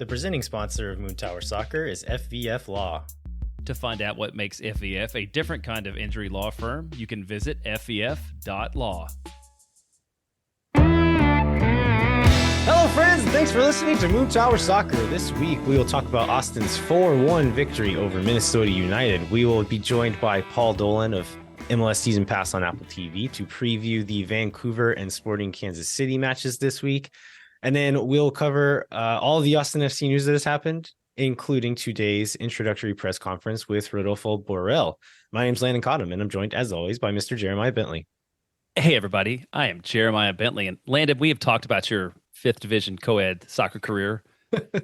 The presenting sponsor of Moon Tower Soccer is FVF Law. To find out what makes FVF a different kind of injury law firm, you can visit fvf.law. Hello, friends. Thanks for listening to Moon Tower Soccer. This week, we will talk about Austin's 4-1 victory over Minnesota United. We will be joined by Paul Dolan of MLS Season Pass on Apple TV to preview the Vancouver and Sporting Kansas City matches this week. And then we'll cover all of the Austin FC news that has happened, including today's introductory press conference with Rodolfo Borrell. My name's Landon Cottam, and I'm joined, as always, by Mr. Jeremiah Bentley. Hey, everybody. I am Jeremiah Bentley. And Landon, we have talked about your 5th Division co-ed soccer career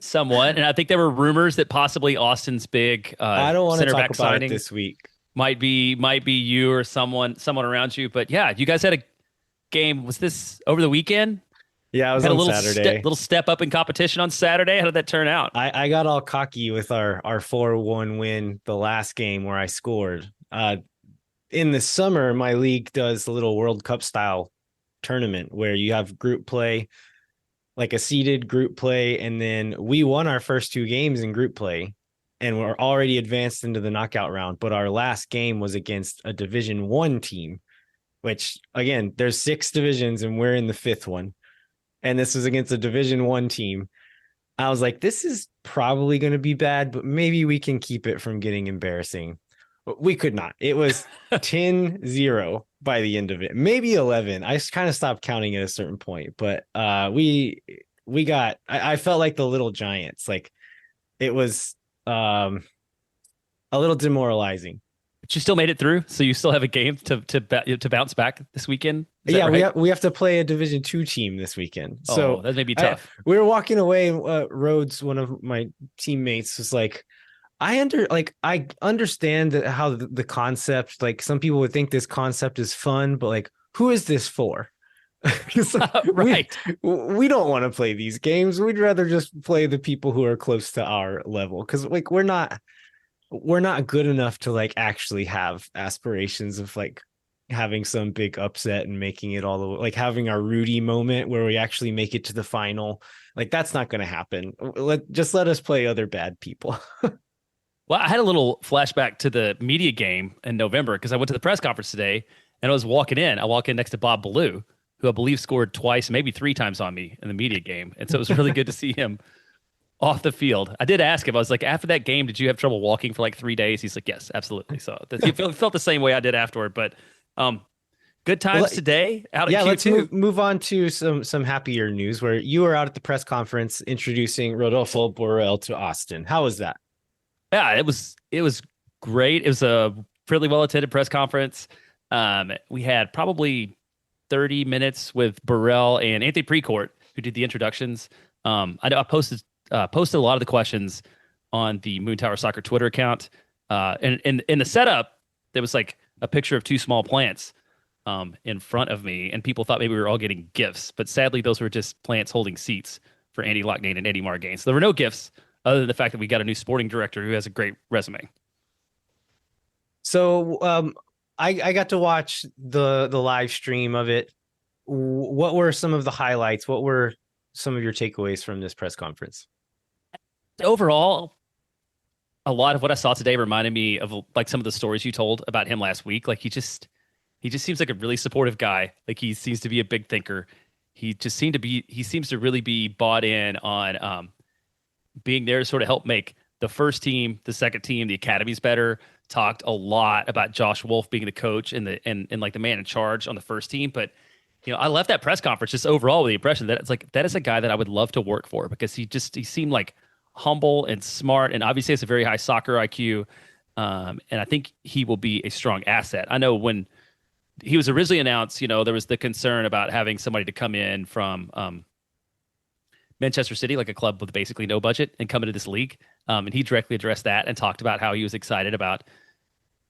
somewhat. And I think there were rumors that possibly Austin's big I don't want to talk about signing it this week. might be you or someone around you. But yeah, you guys had a game. Was this over the weekend? Yeah, it was on Saturday. Little step up in competition on Saturday. How did that turn out? I got all cocky with our 4-1 win the last game where I scored. In the summer, my league does a little World Cup style tournament where you have group play, like a seeded group play, and then we won our first 2 games in group play and we're already advanced into the knockout round. But our last game was against a Division 1 team, which again, there's 6 divisions and we're in the 5th one. And this was against a Division 1 team. I was like, this is probably going to be bad, but maybe we can keep it from getting embarrassing. But we could not. It was 10-0 by the end of it, maybe 11. I just kind of stopped counting at a certain point, but we got, I felt like the little giants. Like it was a little demoralizing. But you still made it through, so you still have a game to bounce back this weekend. Yeah, right? we have to play a Division 2 team this weekend. So that may be tough. We were walking away, and Rhodes, one of my teammates, was like, I understand that how the concept, like some people would think this concept is fun, but like, who is this for? Right. We don't want to play these games. We'd rather just play the people who are close to our level, because like we're not good enough to like actually have aspirations of like having some big upset and making it all the way, like having our Rudy moment where we actually make it to the final. Like that's not going to happen. Let us play other bad people. Well, I had a little flashback to the media game in November because I went to the press conference today and I was walking in. I walk in next to Bob Ballou, who I believe scored twice, maybe 3 times on me in the media game. And so it was really good to see him off the field. I did ask him, I was like, after that game, did you have trouble walking for like 3 days? He's like, yes, absolutely. So he felt the same way I did afterward, but good times today out at Q2. Let's move on to some happier news where you were out at the press conference introducing Rodolfo Borrell to Austin. How was that? Yeah, it was great. It was a fairly well attended press conference. We had probably 30 minutes with Borrell and Anthony Precourt, who did the introductions. I know I posted a lot of the questions on the Moon Tower Soccer Twitter account. And in the setup, there was like a picture of 2 small plants in front of me, and people thought maybe we were all getting gifts, but sadly those were just plants holding seats for Andy Locknane and Eddie Margain. So there were no gifts other than the fact that we got a new sporting director who has a great resume. So I got to watch the live stream of it. What were some of the highlights? What were some of your takeaways from this press conference? Overall, a lot of what I saw today reminded me of like some of the stories you told about him last week. Like he just seems like a really supportive guy. Like he seems to be a big thinker. He seems to really be bought in on being there to sort of help make the first team, the second team, the academies better. Talked a lot about Josh Wolf being the coach and like the man in charge on the first team. But I left that press conference just overall with the impression that it's like that is a guy that I would love to work for, because he seemed like humble and smart, and obviously has a very high soccer IQ. And I think he will be a strong asset. I know when he was originally announced, there was the concern about having somebody to come in from Manchester City, like a club with basically no budget, and come into this league. And he directly addressed that and talked about how he was excited about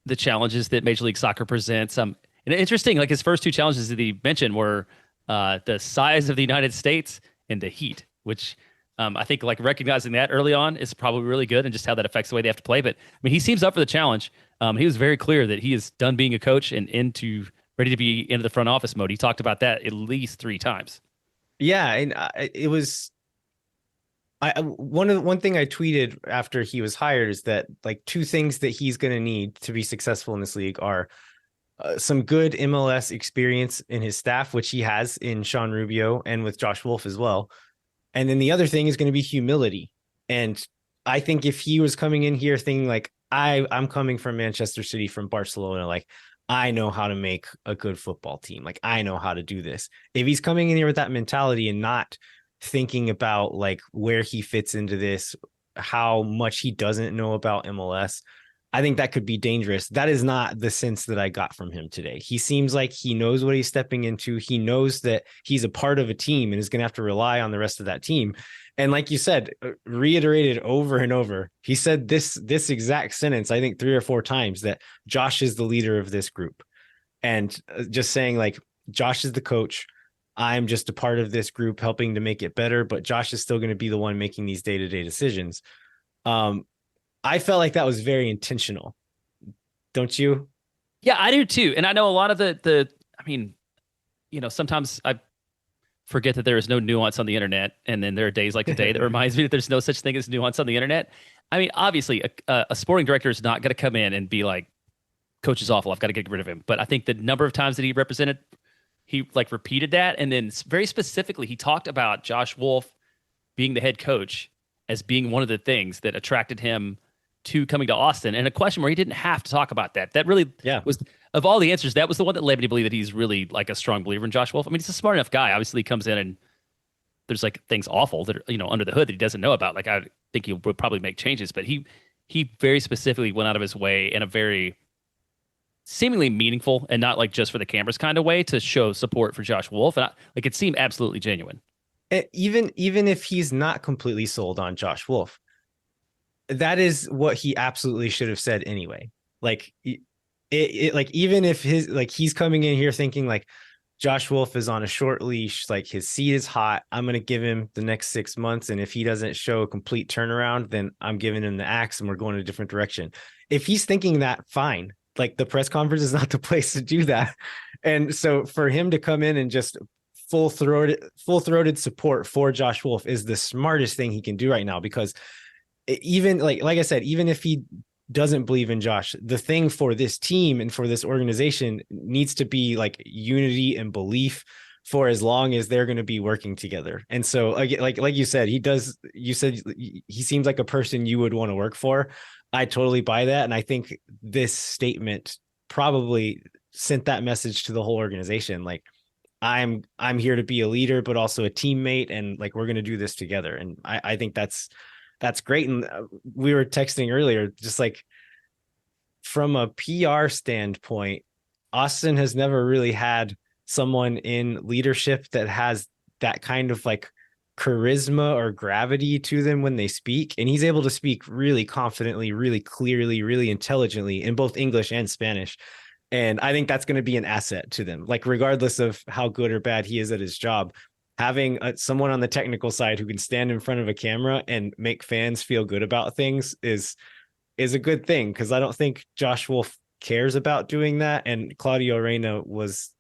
the challenges that Major League Soccer presents. And interesting, like his first 2 challenges that he mentioned were the size of the United States and the heat, which I think like recognizing that early on is probably really good, and just how that affects the way they have to play. But I mean, he seems up for the challenge. He was very clear that he is done being a coach and ready to be into the front office mode. He talked about that at least 3 times. Yeah, and it was One thing I tweeted after he was hired is that like two things that he's going to need to be successful in this league are some good MLS experience in his staff, which he has in Sean Rubio and with Josh Wolf as well. And then the other thing is going to be humility. And I think if he was coming in here thinking like, I'm coming from Manchester City, from Barcelona, like I know how to make a good football team. Like I know how to do this. If he's coming in here with that mentality and not thinking about like where he fits into this, how much he doesn't know about MLS, I think that could be dangerous. That is not the sense that I got from him today. He seems like he knows what he's stepping into. He knows that he's a part of a team and is going to have to rely on the rest of that team. And like you said, reiterated over and over, he said this exact sentence, I think 3 or 4 times, that Josh is the leader of this group. And just saying like, Josh is the coach. I'm just a part of this group helping to make it better, but Josh is still going to be the one making these day-to-day decisions. I felt like that was very intentional. Don't you? Yeah, I do too. And I know a lot of I mean, sometimes I forget that there is no nuance on the internet. And then there are days like today that reminds me that there's no such thing as nuance on the internet. I mean, obviously a sporting director is not going to come in and be like, coach is awful, I've got to get rid of him. But I think the number of times that he like repeated that. And then very specifically, he talked about Josh Wolf being the head coach as being one of the things that attracted him to coming to Austin, and a question where he didn't have to talk about that. That really was, of all the answers, that was the one that led me to believe that he's really like a strong believer in Josh Wolf. I mean, he's a smart enough guy. Obviously, he comes in and there's like things awful that are, under the hood that he doesn't know about. Like I think he would probably make changes, but he very specifically went out of his way in a very seemingly meaningful and not like just for the cameras kind of way to show support for Josh Wolf, and like it seemed absolutely genuine. Even if he's not completely sold on Josh Wolf, that is what he absolutely should have said anyway. Like like even if he's coming in here thinking like Josh Wolf is on a short leash, like his seat is hot, I'm going to give him the next 6 months. And if he doesn't show a complete turnaround, then I'm giving him the axe and we're going a different direction. If he's thinking that, fine. Like the press conference is not the place to do that. And so for him to come in and just full-throated support for Josh Wolf is the smartest thing he can do right now, because even like I said, even if he doesn't believe in Josh, the thing for this team and for this organization needs to be like unity and belief for as long as they're going to be working together. And so like you said, you said he seems like a person you would want to work for. I totally buy that. And I think this statement probably sent that message to the whole organization. Like I'm here to be a leader, but also a teammate. And like, we're going to do this together. And I think that's great. And we were texting earlier, just like from a PR standpoint, Austin has never really had someone in leadership that has that kind of like charisma or gravity to them when they speak. And he's able to speak really confidently, really clearly, really intelligently in both English and Spanish. And I think that's going to be an asset to them. Like, regardless of how good or bad he is at his job, having someone on the technical side who can stand in front of a camera and make fans feel good about things is a good thing. Cause I don't think Josh Wolf cares about doing that. And Claudio Reyna was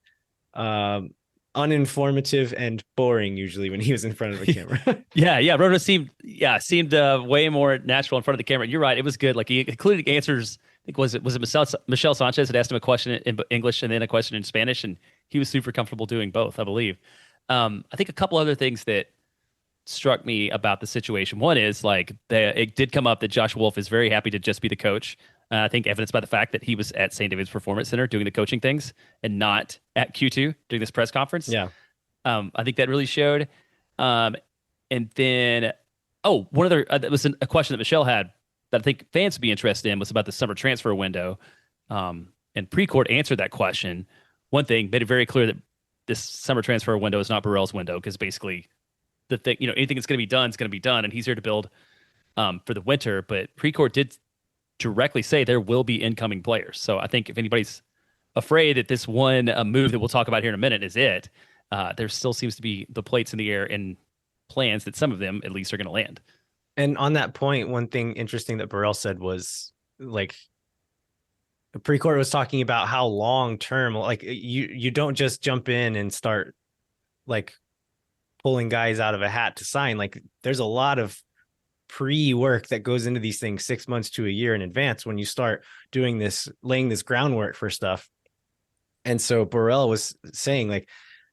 uninformative and boring usually when he was in front of a camera. yeah. Rodo seemed way more natural in front of the camera. You're right. It was good. Like he included answers. I think was it Michelle Sanchez had asked him a question in English and then a question in Spanish, and he was super comfortable doing both, I believe. I think a couple other things that struck me about the situation. One is like it did come up that Josh Wolf is very happy to just be the coach. I think evidenced by the fact that he was at St. David's Performance Center doing the coaching things and not at Q2 doing this press conference. Yeah. I think that really showed. And then, one other, that was a question that Michelle had that I think fans would be interested in was about the summer transfer window. And Precourt answered that question. One thing, made it very clear that this summer transfer window is not Burrell's window, because basically the thing, anything that's going to be done is going to be done, and he's here to build for the winter. But Precourt did directly say there will be incoming players. So I think if anybody's afraid that this one move that we'll talk about here in a minute is it, there still seems to be the plates in the air and plans that some of them at least are going to land. And on that point, one thing interesting that Burrell said was like, Precourt was talking about how long term, like you don't just jump in and start like pulling guys out of a hat to sign. Like there's a lot of pre-work that goes into these things 6 months to a year in advance when you start doing this, laying this groundwork for stuff. And so Burrell was saying like,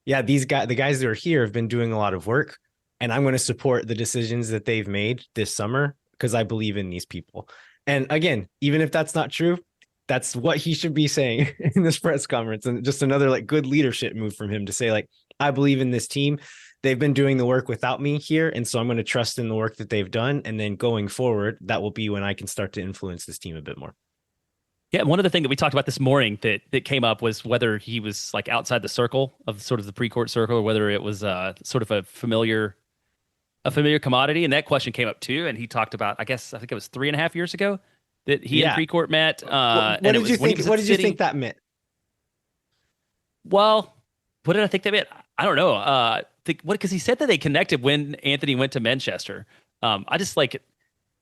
yeah, the guys that are here have been doing a lot of work, and I'm going to support the decisions that they've made this summer because I believe in these people. And again, even if that's not true, that's what he should be saying in this press conference. And just another like good leadership move from him to say like, I believe in this team. They've been doing the work without me here. And so I'm going to trust in the work that they've done. And then going forward, that will be when I can start to influence this team a bit more. Yeah, one of the things that we talked about this morning that came up was whether he was like outside the circle of sort of the pre-court circle, or whether it was sort of a familiar commodity. And that question came up too. And he talked about, I think it was 3.5 years ago that he and pre-court met. What did you think? What did you think that meant? Well, what did I think that meant? I don't know. Because he said that they connected when Anthony went to Manchester. I just like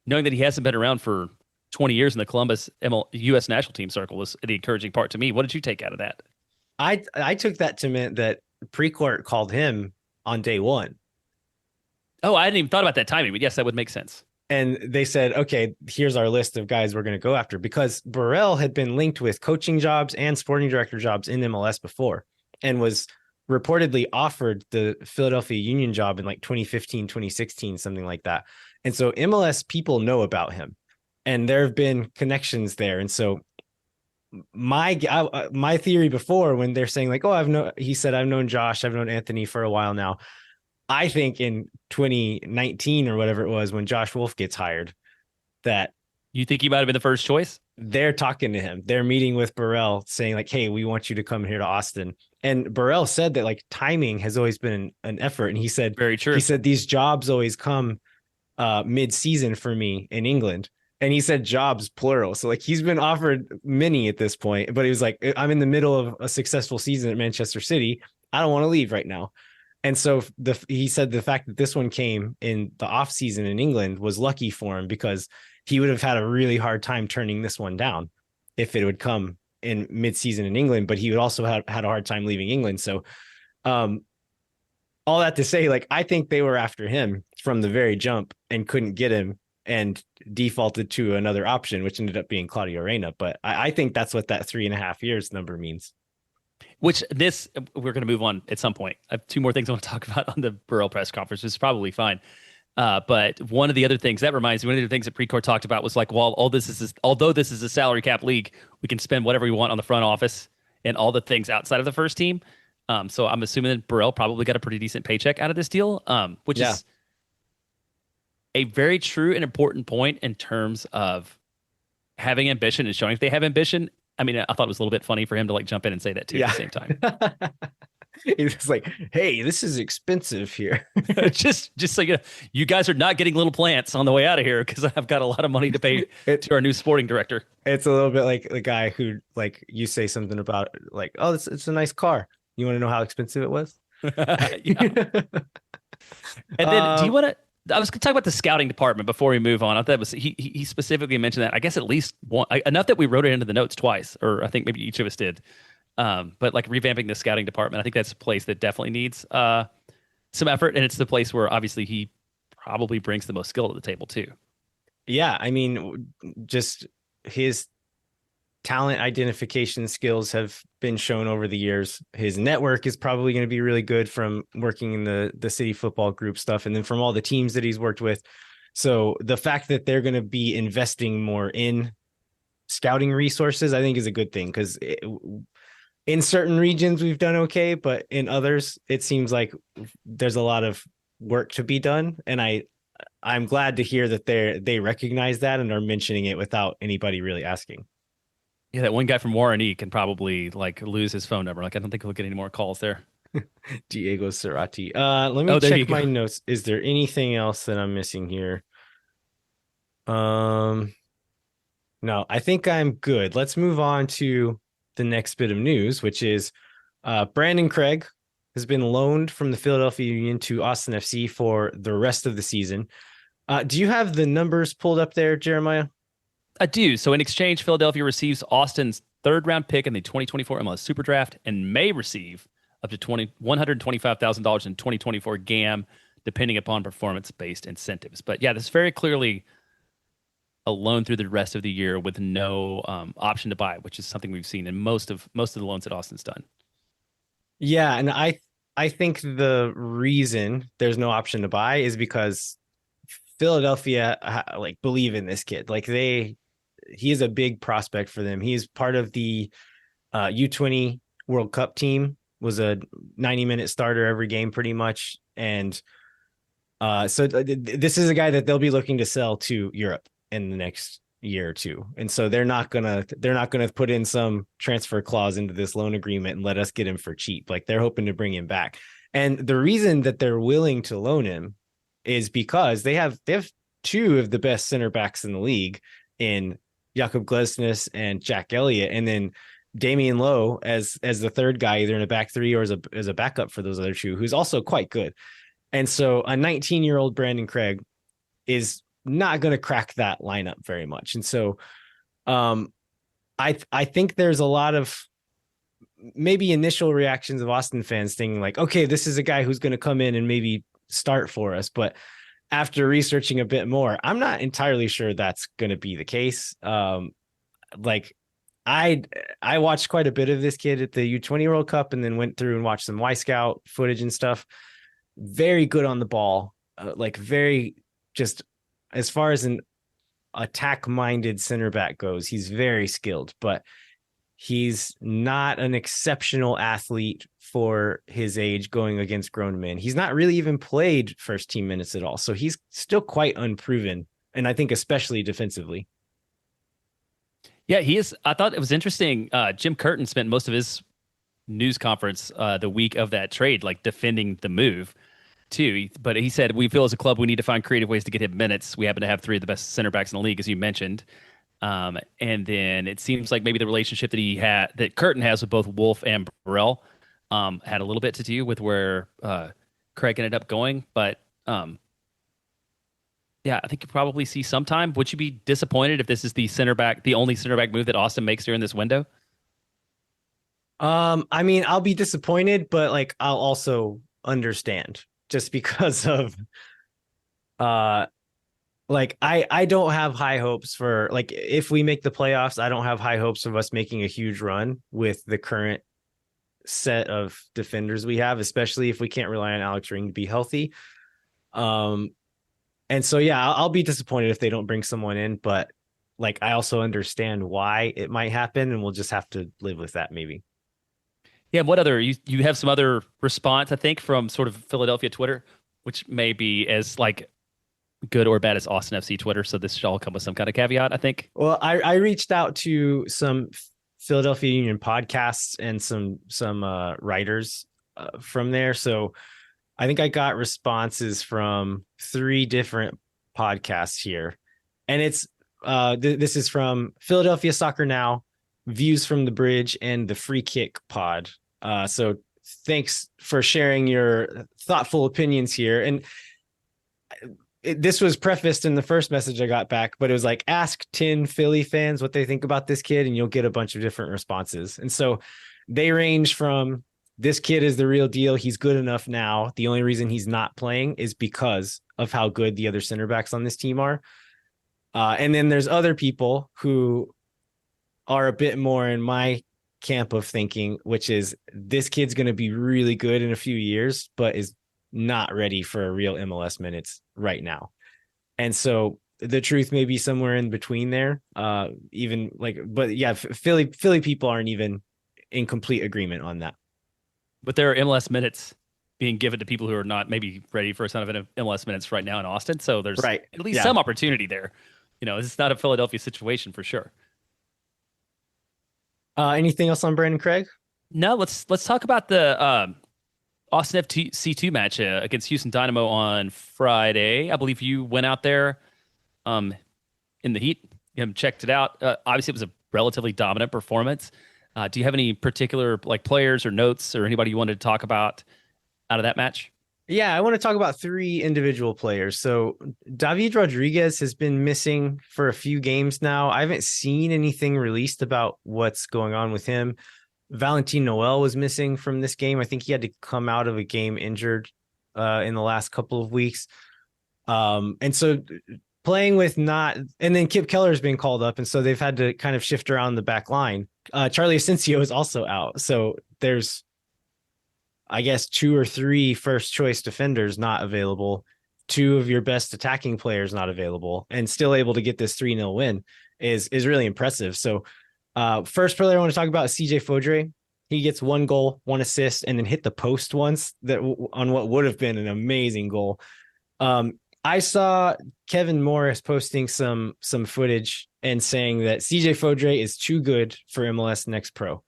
knowing that he hasn't been around for 20 years in the Columbus U.S. national team circle was the encouraging part to me. What did you take out of that? I took that to mean that pre-court called him on day one. Oh, I hadn't even thought about that timing, but yes, that would make sense. And they said, okay, here's our list of guys we're going to go after, because Burrell had been linked with coaching jobs and sporting director jobs in MLS before and was reportedly offered the Philadelphia Union job in like 2015, 2016, something like that. And so MLS people know about him and there have been connections there. And so my theory before, when they're saying like, oh, he said, I've known Josh, I've known Anthony for a while now. I think in 2019 or whatever it was, when Josh Wolf gets hired, that you think he might have been the first choice. They're talking to him. They're meeting with Burrell saying like, hey, we want you to come here to Austin. And Burrell said that like timing has always been an effort. And he said, very true. He said, these jobs always come mid-season for me in England. And he said jobs plural. So like he's been offered many at this point, but he was like, I'm in the middle of a successful season at Manchester City. I don't want to leave right now. And so he said the fact that this one came in the off season in England was lucky for him, because he would have had a really hard time turning this one down if it would come in mid-season in England, but he would also have had a hard time leaving England. So all that to say, like, I think they were after him from the very jump and couldn't get him and defaulted to another option, which ended up being Claudio Reyna. But I think that's what that 3.5 years number means. Which we're going to move on at some point. I have 2 more things I want to talk about on the Burrell press conference, which is probably fine. But one of the other things that reminds me, one of the things that Precourt talked about was like, well, although this is a salary cap league, we can spend whatever we want on the front office and all the things outside of the first team. So I'm assuming that Burrell probably got a pretty decent paycheck out of this deal, which is a very true and important point in terms of having ambition and showing if they have ambition. I mean, I thought it was a little bit funny for him to like jump in and say that too at the same time. He's like, hey, this is expensive here. just so you guys are not getting little plants on the way out of here, because I've got a lot of money to pay to our new sporting director. It's a little bit like the guy who, like, you say something about like, oh, it's a nice car. You want to know how expensive it was? And then do you want to, I was going to talk about the scouting department before we move on. I thought he specifically mentioned that. I guess at least one, enough that we wrote it into the notes twice, or I think maybe each of us did. But like revamping the scouting department, I think that's a place that definitely needs some effort, and it's the place where obviously he probably brings the most skill to the table too. Yeah, I mean, just his talent identification skills have been shown over the years. His network is probably going to be really good from working in the city football group stuff, and then from all the teams that he's worked with. So the fact that they're going to be investing more in scouting resources, I think, is a good thing, because in certain regions we've done okay, but in others it seems like there's a lot of work to be done. And I'm glad to hear that they recognize that and are mentioning it without anybody really asking. Yeah, that one guy from Warren E can probably like lose his phone number. Like, I don't think he'll get any more calls there. Diego Cerati. Let me check my notes. Is there anything else that I'm missing here? No, I think I'm good. Let's move on to the next bit of news, which is Brandon Craig has been loaned from the Philadelphia Union to Austin FC for the rest of the season. Do you have the numbers pulled up there, Jeremiah? I do. So in exchange, Philadelphia receives Austin's 3rd round pick in the 2024 MLS Super Draft and may receive up to $125,000 in 2024 GAM, depending upon performance-based incentives. But yeah, this is very clearly a loan through the rest of the year with no option to buy, which is something we've seen in most of the loans that Austin's done. Yeah, and I think the reason there's no option to buy is because Philadelphia like believe in this kid. Like he is a big prospect for them. He's part of the U20 World Cup team, was a 90-minute starter every game pretty much. And so this is a guy that they'll be looking to sell to Europe in the next year or two. And so they're not gonna put in some transfer clause into this loan agreement and let us get him for cheap. Like they're hoping to bring him back. And the reason that they're willing to loan him is because they have two of the best center backs in the league in Jakob Glesnes and Jack Elliott, and then Damian Lowe as the third guy, either in a back three or as a backup for those other two, who's also quite good. And so a 19-year-old Brandon Craig is not going to crack that lineup very much. And so I think there's a lot of maybe initial reactions of Austin fans thinking like, okay, this is a guy who's going to come in and maybe start for us. But after researching a bit more, I'm not entirely sure that's going to be the case. Like I watched quite a bit of this kid at the U20 World Cup and then went through and watched some Y Scout footage and stuff. Very good on the ball, like very just as far as an attack-minded center back goes, he's very skilled, but he's not an exceptional athlete for his age going against grown men. He's not really even played first team minutes at all. So he's still quite unproven. And I think especially defensively. Yeah, he is. I thought it was interesting. Jim Curtin spent most of his news conference the week of that trade, like defending the move too. But he said, we feel as a club, we need to find creative ways to get him minutes. We happen to have three of the best center backs in the league, as you mentioned. And then it seems like maybe the relationship that Curtin has with both Wolf and Burrell had a little bit to do with where Craig ended up going. But yeah, I think you probably see sometime. Would you be disappointed if this is the only center back move that Austin makes during this window? I mean, I'll be disappointed, but like I'll also understand just because of like I don't have high hopes for like if we make the playoffs, I don't have high hopes of us making a huge run with the current set of defenders we have, especially if we can't rely on Alex Ring to be healthy. And so yeah, I'll be disappointed if they don't bring someone in, but like I also understand why it might happen, and we'll just have to live with that maybe. Yeah, what other you have some other response, I think, from sort of Philadelphia Twitter, which may be as like good or bad as Austin FC Twitter. So this should all come with some kind of caveat, I think. Well, I reached out to some Philadelphia Union podcasts and some writers from there. So I think I got responses from 3 different podcasts here, and it's this is from Philadelphia Soccer Now, Views from the Bridge, and the Free Kick Pod. So thanks for sharing your thoughtful opinions here. And this was prefaced in the first message I got back, but it was like, ask 10 Philly fans what they think about this kid, and you'll get a bunch of different responses. And so they range from, this kid is the real deal, he's good enough now, the only reason he's not playing is because of how good the other center backs on this team are. And then there's other people who are a bit more in my camp of thinking, which is this kid's going to be really good in a few years, but is not ready for a real MLS minutes right now. And so the truth may be somewhere in between there. Even like, but yeah, Philly people aren't even in complete agreement on that. But there are MLS minutes being given to people who are not maybe ready for a ton of MLS minutes right now in Austin. So there's right. At least some opportunity there. You know, it's not a Philadelphia situation for sure. Anything else on Brandon Craig? No, let's talk about the Austin FC2 match against Houston Dynamo on Friday. I believe you went out there in the heat, checked it out. Obviously, it was a relatively dominant performance. Do you have any particular like players or notes or anybody you wanted to talk about out of that match? Yeah, I want to talk about 3 individual players. So David Rodriguez has been missing for a few games now. I haven't seen anything released about what's going on with him, Valentin Noel was missing from this game. I think he had to come out of a game injured in the last couple of weeks. And so playing with not, and then Kip Keller has been called up, and so they've had to kind of shift around the back line. Charlie Asensio is also out. So there's, I guess, 2 or 3 first choice defenders not available, 2 of your best attacking players not available, and still able to get this 3-0 win is really impressive. So first player I want to talk about is CJ Fodrey. He gets 1 goal, 1 assist, and then hit the post once that on what would have been an amazing goal. I saw Kevin Morris posting some footage and saying that CJ Fodrey is too good for MLS Next Pro.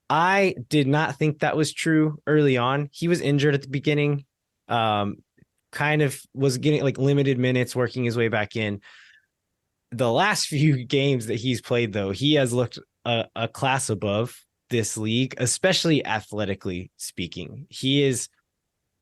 I did not think that was true early on. He was injured at the beginning, kind of was getting like limited minutes, working his way back in. The last few games that he's played, though, he has looked a class above this league, especially athletically speaking. He is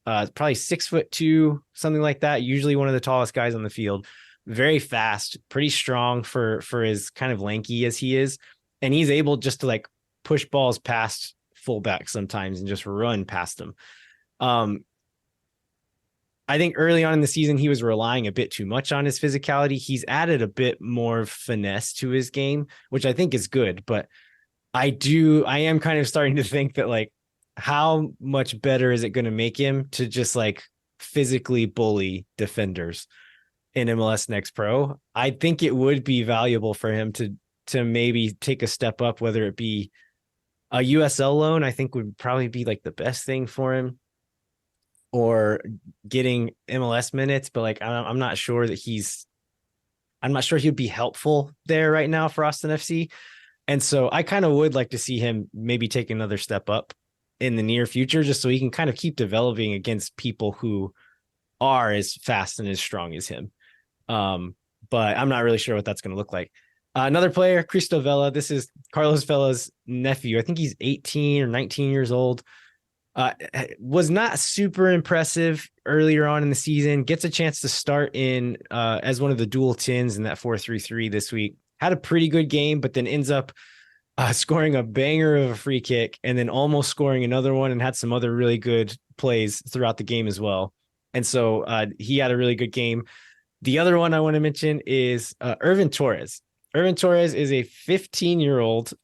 probably 6'2", something like that. Usually one of the tallest guys on the field. Very fast, pretty strong for his kind of lanky as he is, and he's able just to like push balls past fullback sometimes and just run past them. I think early on in the season, he was relying a bit too much on his physicality. He's added a bit more finesse to his game, which I think is good. But I am kind of starting to think that, like, how much better is it going to make him to just like physically bully defenders in MLS Next Pro? I think it would be valuable for him to maybe take a step up, whether it be a USL loan, I think would probably be like the best thing for him, or getting MLS minutes. But like, I'm not sure he'd be helpful there right now for Austin FC. And so I kind of would like to see him maybe take another step up in the near future, just so he can kind of keep developing against people who are as fast and as strong as him. But I'm not really sure what that's going to look like. Another player, Cristo Vela. This is Carlos Vela's nephew. I think he's 18 or 19 years old. Was not super impressive earlier on in the season. Gets a chance to start in as one of the dual tins in that 4-3-3 this week. Had a pretty good game, but then ends up scoring a banger of a free kick and then almost scoring another one, and had some other really good plays throughout the game as well. And so he had a really good game. The other one I want to mention is Irvin Torres. Irvin Torres is a 15-year-old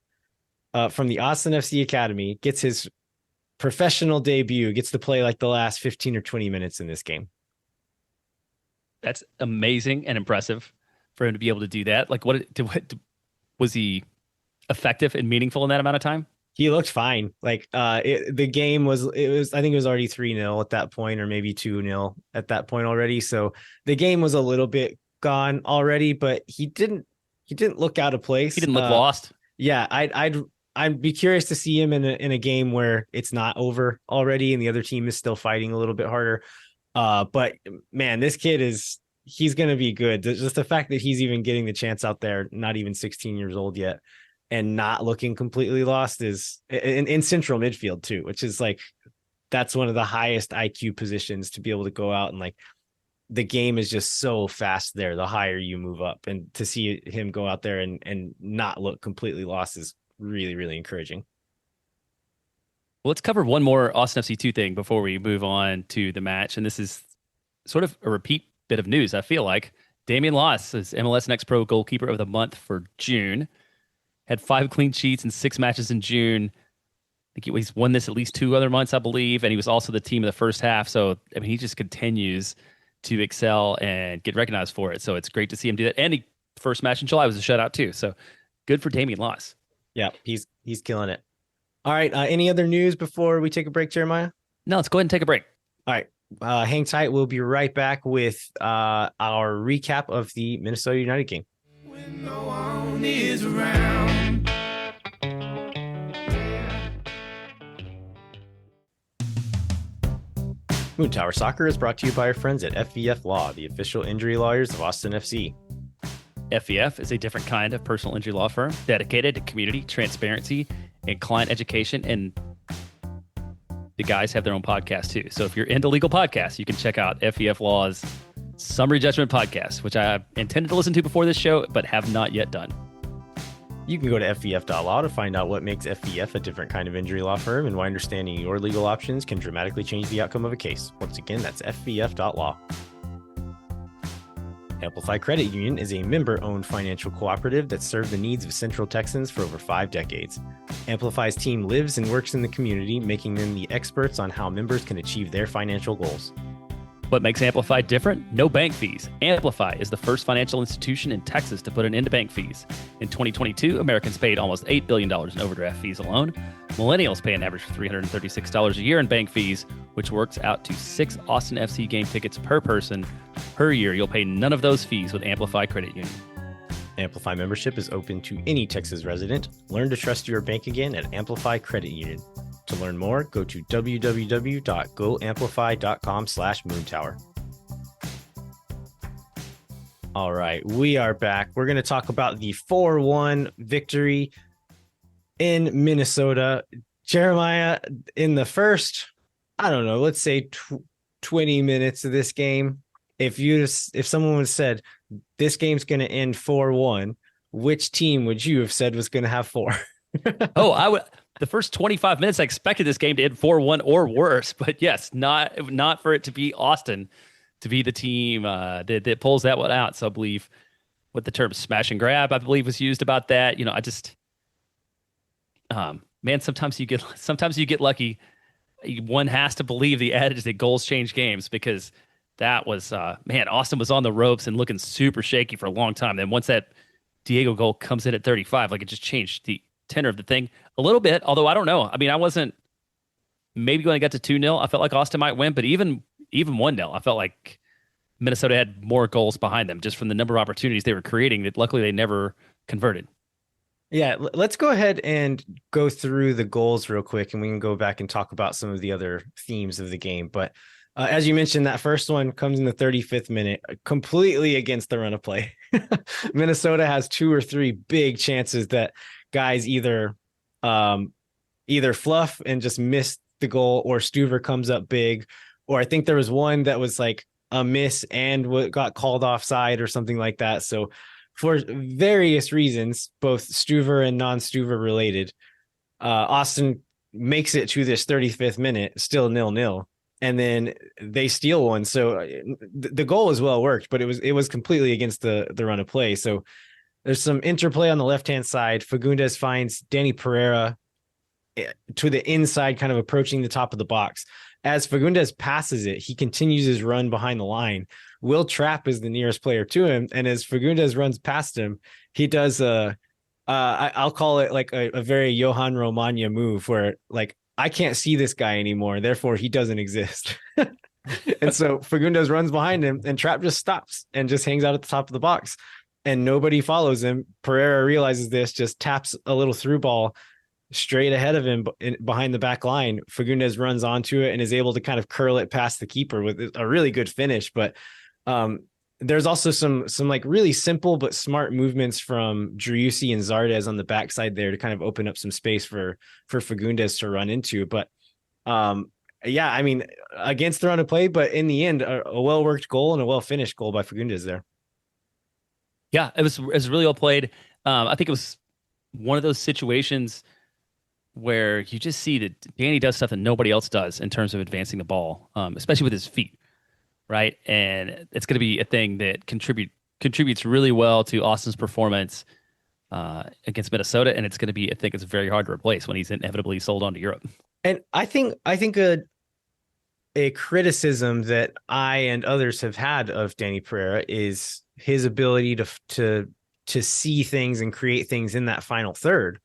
from the Austin FC Academy, gets his professional debut, gets to play like the last 15 or 20 minutes in this game. That's amazing and impressive for him to be able to do that. Like, what was he effective and meaningful in that amount of time? He looked fine. Like the game was, I think it was already 3-0 at that point, or maybe 2-0 at that point already. So the game was a little bit gone already, but he didn't look out of place. He didn't look lost. Yeah. I'd be curious to see him in a game where it's not over already and the other team is still fighting a little bit harder. But man, this kid he's going to be good. Just the fact that he's even getting the chance out there, not even 16 years old yet, and not looking completely lost, is in central midfield too, which is like, that's one of the highest IQ positions to be able to go out, and like the game is just so fast there the higher you move up, and to see him go out there and not look completely lost is really, really encouraging. Well, let's cover one more Austin FC 2 thing before we move on to the match. And this is sort of a repeat bit of news, I feel like. Damian Loss is MLS Next Pro Goalkeeper of the Month for June. Had 5 clean sheets in 6 matches in June. I think he's won this at least 2 other months, I believe. And he was also the team of the first half. So, I mean, he just continues to excel and get recognized for it. So it's great to see him do that. And the first match in July was a shutout too. So good for Damian Loss. Yeah, he's killing it. All right. Any other news before we take a break, Jeremiah? No, let's go ahead and take a break. All right. Hang tight. We'll be right back with our recap of the Minnesota United game. When no one is around. Moon Tower Soccer is brought to you by our friends at FVF Law, the official injury lawyers of Austin FC. FVF is a different kind of personal injury law firm dedicated to community, transparency, and client education. And the guys have their own podcast too. So if you're into legal podcasts, you can check out FVF Law's Summary Judgment podcast, which I intended to listen to before this show, but have not yet done. You can go to fvf.law to find out what makes FVF a different kind of injury law firm and why understanding your legal options can dramatically change the outcome of a case. Once again, that's fvf.law. Amplify Credit Union is a member-owned financial cooperative that served the needs of Central Texans for over 5 decades. Amplify's team lives and works in the community, making them the experts on how members can achieve their financial goals. What makes Amplify different? No bank fees. Amplify is the first financial institution in Texas to put an end to bank fees. In 2022, Americans paid almost $8 billion in overdraft fees alone. Millennials pay an average of $336 a year in bank fees, which works out to 6 Austin FC game tickets per person per year. You'll pay none of those fees with Amplify Credit Union. Amplify membership is open to any Texas resident. Learn to trust your bank again at Amplify Credit Union. To learn more, go to www.goamplify.com/moontower. All right, we are back. We're going to talk about the 4-1 victory in Minnesota. Jeremiah, in the first, I don't know, let's say 20 minutes of this game, if someone would have said this game's going to end 4-1, which team would you have said was going to have 4? Oh, I would. The first 25 minutes, I expected this game to end 4-1 or worse. But yes, not for it to be Austin, to be the team that pulls that one out. So I believe what the term smash and grab, I believe, was used about that. You know, I just, man, sometimes you get lucky. One has to believe the adage that goals change games, because that was, man, Austin was on the ropes and looking super shaky for a long time. Then once that Diego goal comes in at 35, like, it just changed the tenor of the thing a little bit, although I don't know. I mean, I wasn't, maybe when I got to 2-0, I felt like Austin might win, but even 1-0, I felt like Minnesota had more goals behind them just from the number of opportunities they were creating that luckily they never converted. Yeah, let's go ahead and go through the goals real quick, and we can go back and talk about some of the other themes of the game. But as you mentioned, that first one comes in the 35th minute, completely against the run of play. Minnesota has 2 or 3 big chances that guys either fluff and just miss the goal, or Stuver comes up big, or I think there was one that was like a miss and got called offside or something like that. So for various reasons, both Stuver and non-Stuver related, Austin makes it to this 35th minute, still 0-0, and then they steal one. So the goal is well worked, but it was completely against the run of play. So there's some interplay on the left-hand side. Fagundez finds Dani Pereira to the inside, kind of approaching the top of the box. As Fagundez passes it, he continues his run behind the line. Will Trapp is the nearest player to him, and as Fagundez runs past him, he does I'll call it like a very Johan Romagna move, where like, I can't see this guy anymore, therefore he doesn't exist. And so Fagundez runs behind him, and Trapp just stops and just hangs out at the top of the box, and nobody follows him. Pereira realizes this, just taps a little through ball straight ahead of him behind the back line. Fagundez runs onto it and is able to kind of curl it past the keeper with a really good finish. But there's also some like really simple but smart movements from Driussi and Zardes on the backside there to kind of open up some space for Fagundez to run into. But yeah, I mean, against the run of play, but in the end, a well-worked goal and a well-finished goal by Fagundez there. Yeah, it was really well played. I think it was one of those situations where you just see that Dani does stuff that nobody else does in terms of advancing the ball, especially with his feet, right? And it's going to be a thing that contributes really well to Austin's performance against Minnesota, and it's going to be a thing that's very hard to replace when he's inevitably sold on to Europe. And I think a criticism that I and others have had of Dani Pereira is his ability to see things and create things in that final third.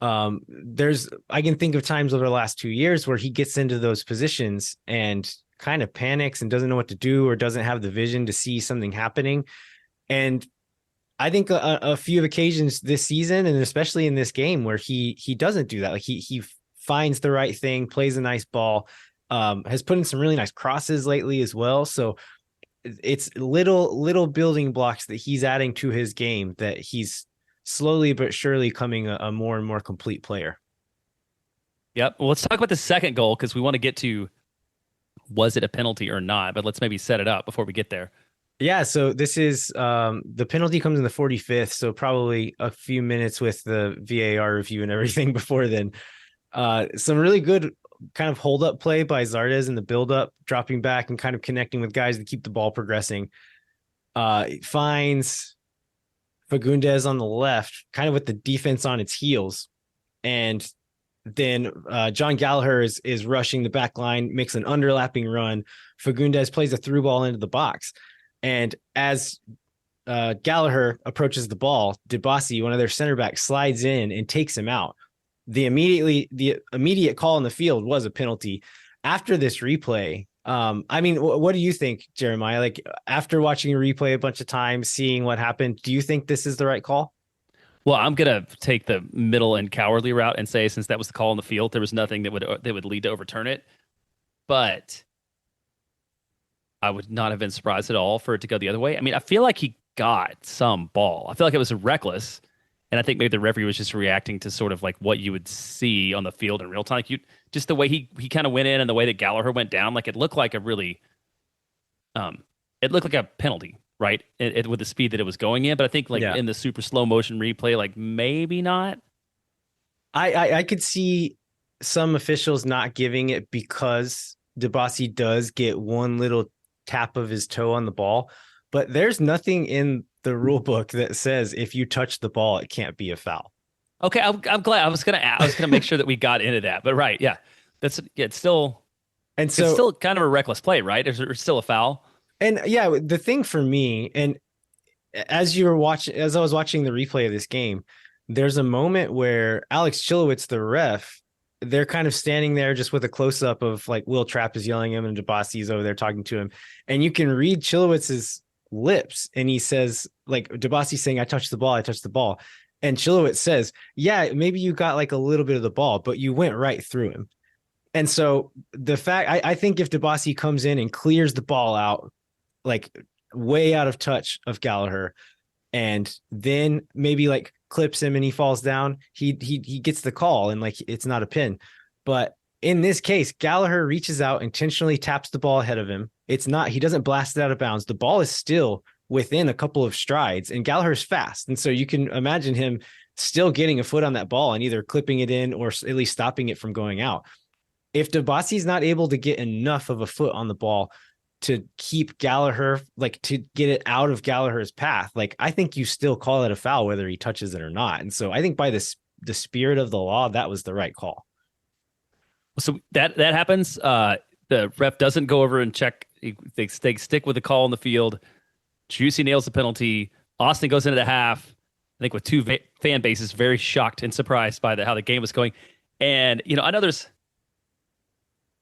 I can think of times over the last 2 years where he gets into those positions and kind of panics and doesn't know what to do, or doesn't have the vision to see something happening. And I think a few occasions this season, and especially in this game, where he doesn't do that. Like he finds the right thing, plays a nice ball, has put in some really nice crosses lately as well. So it's little building blocks that he's adding to his game, that he's slowly but surely coming a more and more complete player. Yep. Well, let's talk about the second goal, because we want to get to, was it a penalty or not? But let's maybe set it up before we get there. Yeah, so this is the penalty comes in the 45th, so probably a few minutes with the VAR review and everything before then. Some really good kind of hold up play by Zardes in the build up, dropping back and kind of connecting with guys to keep the ball progressing. It finds Fagundez on the left, kind of with the defense on its heels. And then John Gallagher is rushing the back line, makes an underlapping run. Fagundez plays a through ball into the box. And as Gallagher approaches the ball, DeBossi, one of their center backs, slides in and takes him out. The immediate call in the field was a penalty. After this replay, I mean, what do you think, Jeremiah? Like after watching a replay a bunch of times, seeing what happened, do you think this is the right call? Well, I'm gonna take the middle and cowardly route and say since that was the call on the field, there was nothing that would lead to overturn it. But I would not have been surprised at all for it to go the other way. I mean, I feel like he got some ball. I feel like it was reckless, and I think maybe the referee was just reacting to sort of like what you would see on the field in real time. Like just the way he kind of went in and the way that Gallagher went down, like it looked like a really, it looked like a penalty, right? With the speed that it was going in. But I think like in the super slow motion replay, like maybe not. I could see some officials not giving it because DeBossi does get one little tap of his toe on the ball, but there's nothing in the rule book that says if you touch the ball, it can't be a foul. Okay, I'm glad. I was gonna make sure that we got into that, but right, yeah, it's still it's still kind of a reckless play, right? It's still a foul. And yeah, the thing for me, and as I was watching the replay of this game, there's a moment where Alex Chilowitz, the ref, they're kind of standing there just with a close up of like Will Trapp is yelling him and DeBossi's over there talking to him. And you can read Chilowitz's lips. And he says, like DeBossi saying, I touched the ball. I touched the ball. And Chilowitz says, yeah, maybe you got like a little bit of the ball, but you went right through him. And so the fact, I think if DeBossi comes in and clears the ball out, like way out of touch of Gallagher, and then maybe like clips him and he falls down, he gets the call and like it's not a pin. But in this case, Gallagher reaches out, intentionally taps the ball ahead of him. It's not, he doesn't blast it out of bounds. The ball is still within a couple of strides and Gallagher's fast. And so you can imagine him still getting a foot on that ball and either clipping it in or at least stopping it from going out. If DeBossi's not able to get enough of a foot on the ball to keep Gallagher, like to get it out of Gallagher's path, like I think you still call it a foul whether he touches it or not. And so I think by the spirit of the law, that was the right call. So that happens. The ref doesn't go over and check. They stick with the call in the field. Driussi nails the penalty. Austin goes into the half, I think with two fan bases very shocked and surprised by how the game was going. And I know there's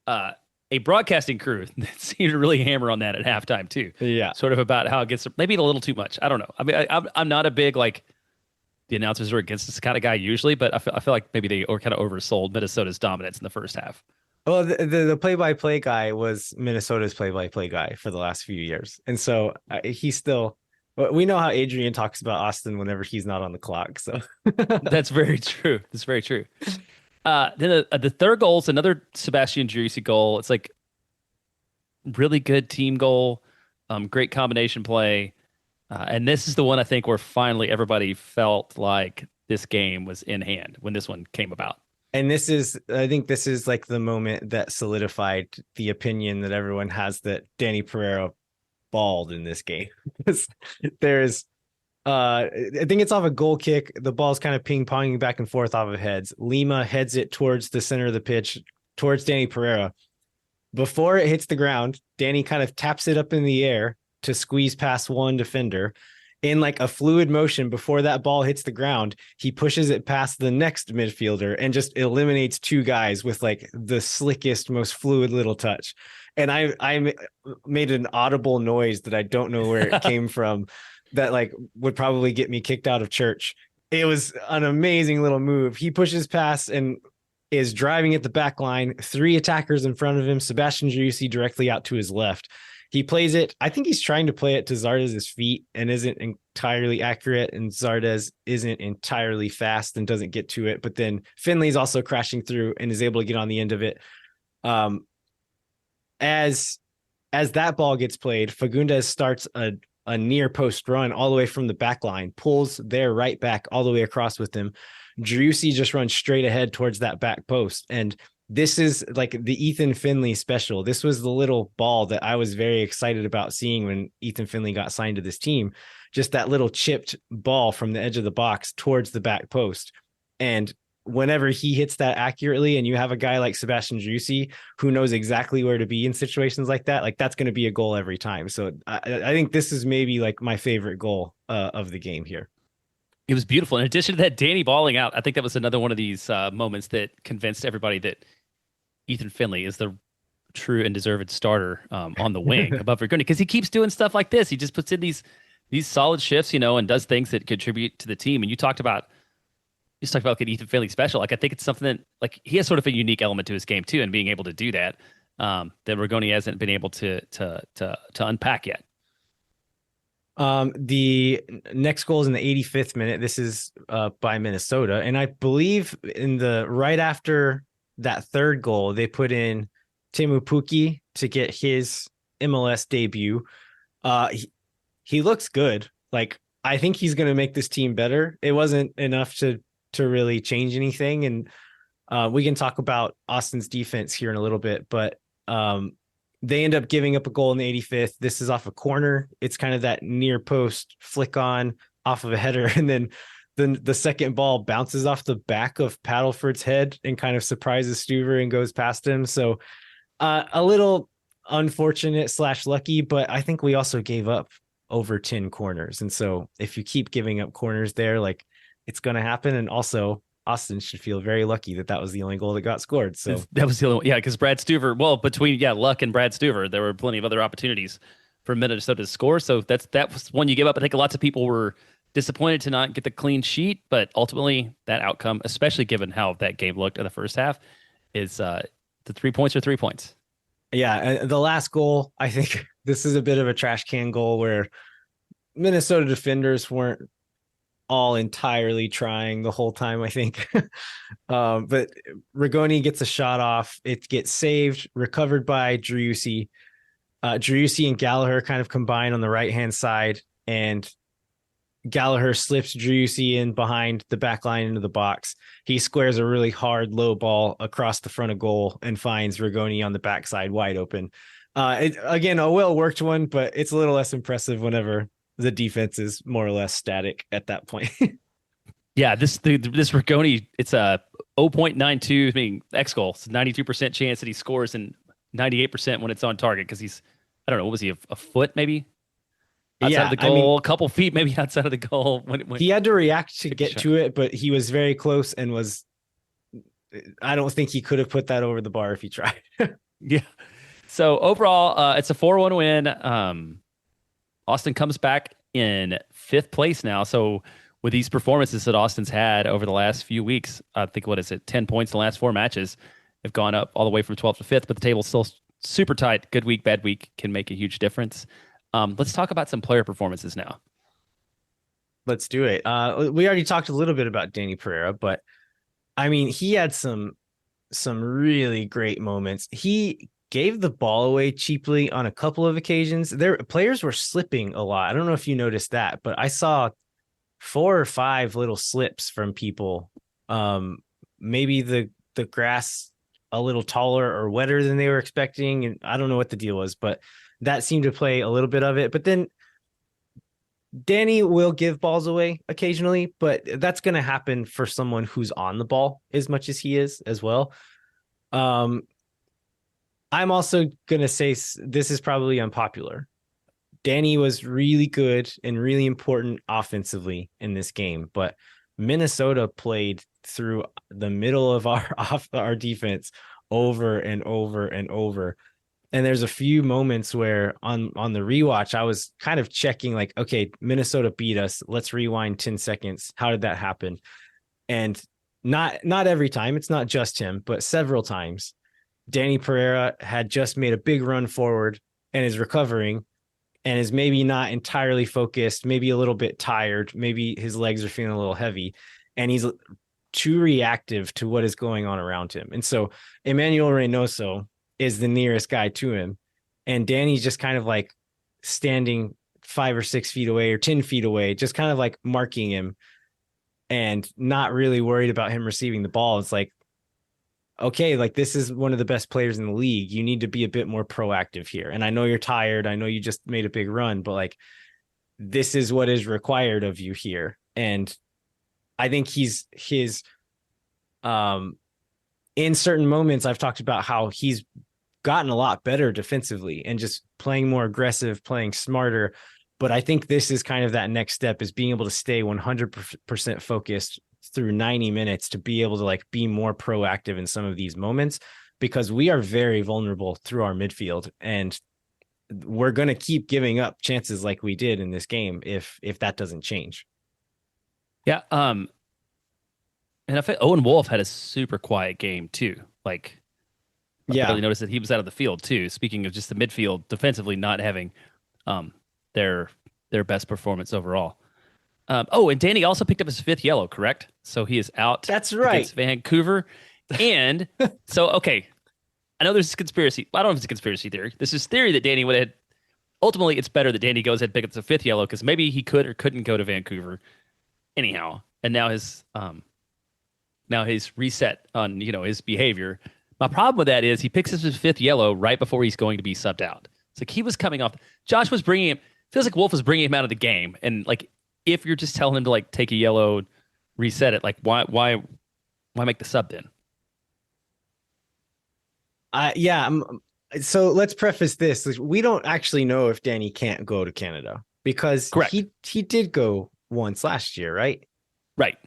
a broadcasting crew that seemed to really hammer on that at halftime too. Yeah. Sort of about how it gets maybe a little too much. I don't know. I mean, I'm not a big, like the announcers are against this kind of guy usually, but I feel like maybe they kind of oversold Minnesota's dominance in the first half. Well, the play-by-play guy was Minnesota's play-by-play guy for the last few years. And so he's still, we know how Adrian talks about Austin whenever he's not on the clock. So that's very true. That's very true. Then the third goal is another Sebastian Driussi goal. It's like really good team goal, great combination play. And this is the one I think where finally everybody felt like this game was in hand when this one came about. And I think this is like the moment that solidified the opinion that everyone has that Dani Pereira balled in this game. There's I think it's off a goal kick. The ball's kind of ping-ponging back and forth off of heads. Lima heads it towards the center of the pitch, towards Dani Pereira. Before it hits the ground, Dani kind of taps it up in the air to squeeze past one defender. In like a fluid motion before that ball hits the ground, he pushes it past the next midfielder and just eliminates two guys with like the slickest, most fluid little touch. And I made an audible noise that I don't know where it came from that like would probably get me kicked out of church. It was an amazing little move. He pushes past and is driving at the back line, three attackers in front of him, Sebastian Driussi directly out to his left. He plays it. I think he's trying to play it to Zardes' feet and isn't entirely accurate. And Zardes isn't entirely fast and doesn't get to it. But then Finley's also crashing through and is able to get on the end of it. As that ball gets played, Fagundez starts a a near post run all the way from the back line, pulls their right back all the way across with him. Driussi just runs straight ahead towards that back post. And this is like the Ethan Finley special. This was the little ball that I was very excited about seeing when Ethan Finley got signed to this team. Just that little chipped ball from the edge of the box towards the back post. And whenever he hits that accurately, and you have a guy like Sebastian Driussi who knows exactly where to be in situations like that, like that's going to be a goal every time. So I think this is maybe like my favorite goal of the game here. It was beautiful. In addition to that, Danny balling out, I think that was another one of these moments that convinced everybody that Ethan Finley is the true and deserved starter on the wing above Rigoni, because he keeps doing stuff like this. He just puts in these solid shifts, and does things that contribute to the team. And you talked about like an Ethan Finley special. Like I think it's something that like he has sort of a unique element to his game too, and being able to do that that Rigoni hasn't been able to unpack yet. The next goal is in the 85th minute. This is by Minnesota, and I believe in the right after that third goal, they put in Teemu Pukki to get his MLS debut. He looks good. Like I think he's going to make this team better. It wasn't enough to really change anything, and we can talk about Austin's defense here in a little bit, but they end up giving up a goal in the 85th. This is off a corner. It's kind of that near post flick on off of a header, and then the second ball bounces off the back of Paddleford's head and kind of surprises Stuver and goes past him. So a little unfortunate / lucky, but I think we also gave up over 10 corners. And so if you keep giving up corners there, like it's going to happen. And also Austin should feel very lucky that was the only goal that got scored. So that was the only one. Yeah. Because Brad Stuver, well, between luck and Brad Stuver, there were plenty of other opportunities for Minnesota to score. So that was one you give up. I think lots of people were disappointed to not get the clean sheet, but ultimately that outcome, especially given how that game looked in the first half, is the 3 points or 3 points. Yeah. The last goal, I think this is a bit of a trash can goal where Minnesota defenders weren't all entirely trying the whole time, I think. But Rigoni gets a shot off. It gets saved, recovered by Driussi. Driussi and Gallagher kind of combine on the right-hand side, and Gallagher slips Driussi in behind the back line into the box. He squares a really hard low ball across the front of goal and finds Rigoni on the backside wide open. Again, a well-worked one, but it's a little less impressive whenever the defense is more or less static at that point. Yeah, this Rigoni, it's a 0.92, I mean, X goal. It's a 92% chance that he scores and 98% when it's on target, because he's, I don't know, what was he, a foot maybe? Outside of the goal, I mean, a couple feet maybe outside of the goal. When he had to react to get to it, but he was very close and I don't think he could have put that over the bar if he tried. Yeah. So overall, it's a 4-1 win. Austin comes back in 5th place now. So with these performances that Austin's had over the last few weeks, I think, 10 points in the last 4 matches have gone up all the way from 12th to 5th, but the table's still super tight. Good week, bad week can make a huge difference. Let's talk about some player performances now. Let's do it. We already talked a little bit about Dani Pereira, but I mean, he had some really great moments. He gave the ball away cheaply on a couple of occasions. Players were slipping a lot. I don't know if you noticed that, but I saw 4 or 5 little slips from people. Maybe the grass a little taller or wetter than they were expecting, and I don't know what the deal was, but that seemed to play a little bit of it. But then Danny will give balls away occasionally, but that's going to happen for someone who's on the ball as much as he is as well. I'm also going to say this is probably unpopular. Danny was really good and really important offensively in this game, but Minnesota played through the middle of our defense over and over and over. And there's a few moments where on the rewatch, I was kind of checking like, okay, Minnesota beat us. Let's rewind 10 seconds. How did that happen? And not every time. It's not just him, but several times. Dani Pereira had just made a big run forward and is recovering and is maybe not entirely focused, maybe a little bit tired. Maybe his legs are feeling a little heavy and he's too reactive to what is going on around him. And so Emmanuel Reynoso is the nearest guy to him. And Danny's just kind of like standing 5 or 6 feet away or 10 feet away, just kind of like marking him and not really worried about him receiving the ball. It's like, okay, like this is one of the best players in the league. You need to be a bit more proactive here. And I know you're tired. I know you just made a big run, but like this is what is required of you here. And I think his in certain moments, I've talked about how he's gotten a lot better defensively and just playing more aggressive, playing smarter. But I think this is kind of that next step, is being able to stay 100% focused through 90 minutes to be able to like be more proactive in some of these moments, because we are very vulnerable through our midfield, and we're going to keep giving up chances like we did in this game if that doesn't change. Yeah. And I think Owen Wolf had a super quiet game too. Like, I really noticed that he was out of the field too. Speaking of just the midfield defensively not having their best performance overall. And Danny also picked up his 5th yellow, correct? So he is out. That's right. Against Vancouver. And so, okay, I know there's a conspiracy. I don't know if it's a conspiracy theory. This is theory that Danny would have. Ultimately, it's better that Danny goes ahead and picks up the 5th yellow, because maybe he could or couldn't go to Vancouver anyhow. And now he's reset on his behavior. My problem with that is he picks up his 5th yellow right before he's going to be subbed out. It's like he was coming off. Josh was bringing him. Feels like Wolf was bringing him out of the game, and like if you're just telling him to like take a yellow, reset it, like why make the sub then? So let's preface this. We don't actually know if Danny can't go to Canada, because Correct. he did go once last year, right? Right.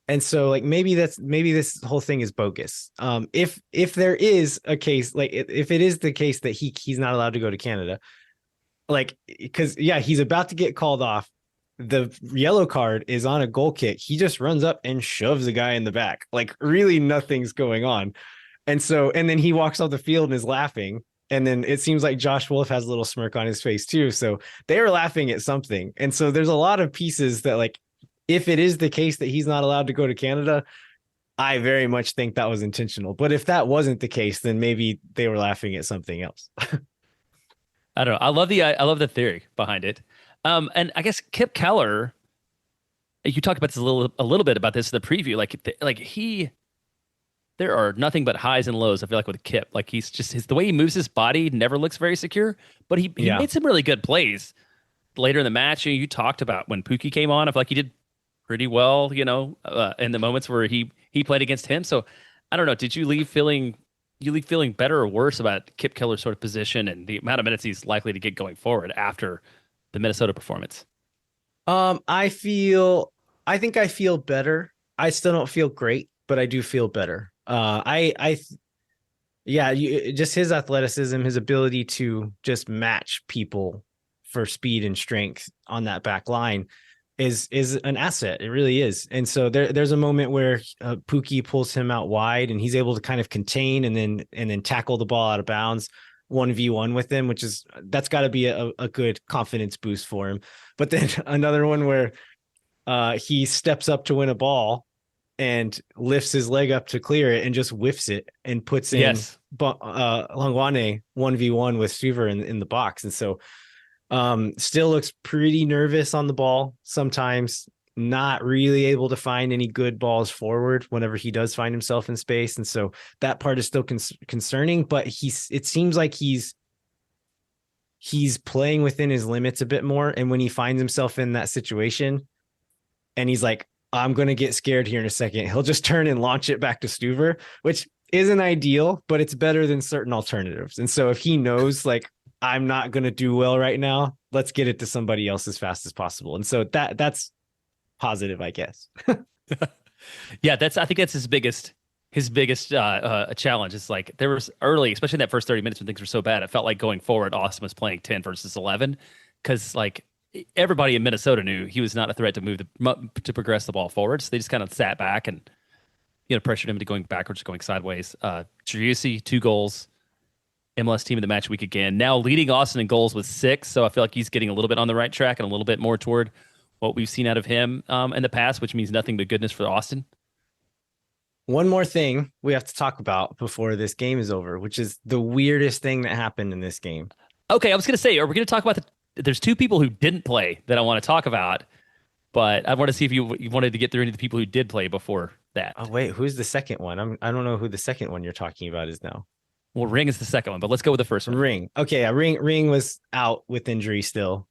And so like maybe this whole thing is bogus. If there is a case, like if it is the case that he's not allowed to go to Canada, like, because he's about to get called off. The yellow card is on a goal kick. He just runs up and shoves a guy in the back. Like really nothing's going on. And then he walks off the field and is laughing. And then it seems like Josh Wolf has a little smirk on his face too. So they were laughing at something. And so there's a lot of pieces that, like, if it is the case that he's not allowed to go to Canada, I very much think that was intentional. But if that wasn't the case, then maybe they were laughing at something else. I don't know. I love the theory behind it. And I guess Kip Keller, you talked about this a little bit about this in the preview. There are nothing but highs and lows, I feel like, with Kip. Like he's just the way he moves his body never looks very secure, but he made some really good plays later in the match. You talked about when Pookie came on. I feel like he did pretty well, in the moments where he played against him. So I don't know. Did you leave feeling better or worse about Kip Keller's sort of position and the amount of minutes he's likely to get going forward after the Minnesota performance? I think I feel better. I still don't feel great, but I do feel better. Just his athleticism, his ability to just match people for speed and strength on that back line is an asset. It really is. And so there's a moment where Pookie pulls him out wide and he's able to kind of contain and then tackle the ball out of bounds 1v1 with him, that's got to be a good confidence boost for him. But then another one where he steps up to win a ball and lifts his leg up to clear it and just whiffs it and puts in Langwane 1v1 with Stuver in the box. And so still looks pretty nervous on the ball sometimes, not really able to find any good balls forward whenever he does find himself in space. And so that part is still concerning, but it seems like he's playing within his limits a bit more. And when he finds himself in that situation and he's like, I'm going to get scared here in a second, he'll just turn and launch it back to Stuver, which isn't ideal, but it's better than certain alternatives. And so if he knows, like, I'm not going to do well right now, let's get it to somebody else as fast as possible. And so that's positive, I guess. Yeah, I think that's his biggest challenge. It's like there was early, especially in that first 30 minutes when things were so bad, it felt like going forward, Austin was playing 10 versus 11, because like everybody in Minnesota knew he was not a threat to progress the ball forward. So they just kind of sat back and pressured him to going backwards, going sideways. Driussi, 2 goals. MLS team of the match week again. Now leading Austin in goals with 6, so I feel like he's getting a little bit on the right track and a little bit more toward what we've seen out of him in the past, which means nothing but goodness for Austin. One more thing we have to talk about before this game is over, which is the weirdest thing that happened in this game. Okay, I was going to say, are we going to talk about there's two people who didn't play that I want to talk about, but I want to see if you wanted to get through any of the people who did play before that. Oh wait, who's the second one? I don't know who the second one you're talking about is now. Well, Ring is the second one, but let's go with the first one. Ring. Okay, yeah, Ring was out with injury still.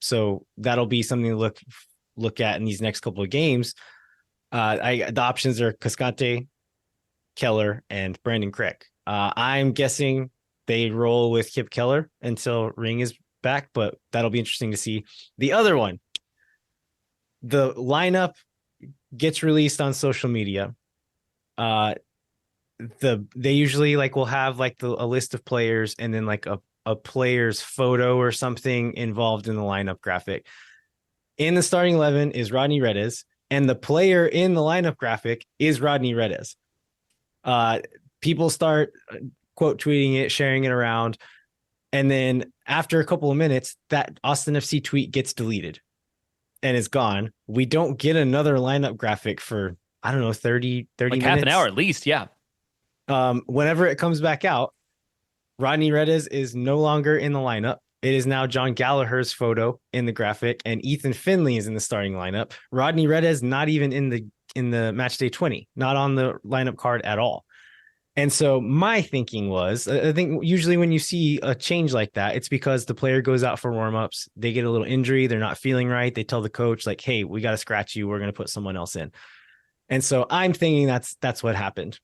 So that'll be something to look at in these next couple of games. The options are Cascante, Keller, and Brandon Craig. I'm guessing they roll with Kip Keller until Ring is back, but that'll be interesting to see. The other one, the lineup gets released on social media. They usually like will have like a list of players and then like a player's photo or something involved in the lineup graphic. In the starting 11 is Rodney Redes, and the player in the lineup graphic is Rodney Redes. People start quote tweeting it, sharing it around, and then after a couple of minutes, that Austin FC tweet gets deleted and is gone. We don't get another lineup graphic for, I don't know, 30 like minutes. half an hour at least. Yeah. Whenever it comes back out, Rodney Redes is no longer in the lineup. It is now John Gallagher's photo in the graphic, and Ethan Finley is in the starting lineup. Rodney Redes not even in the match day 20, not on the lineup card at all. And so my thinking was, I think usually when you see a change like that, it's because the player goes out for warmups, they get a little injury, they're not feeling right, they tell the coach like, "Hey, we got to scratch you. We're going to put someone else in." And so I'm thinking that's what happened.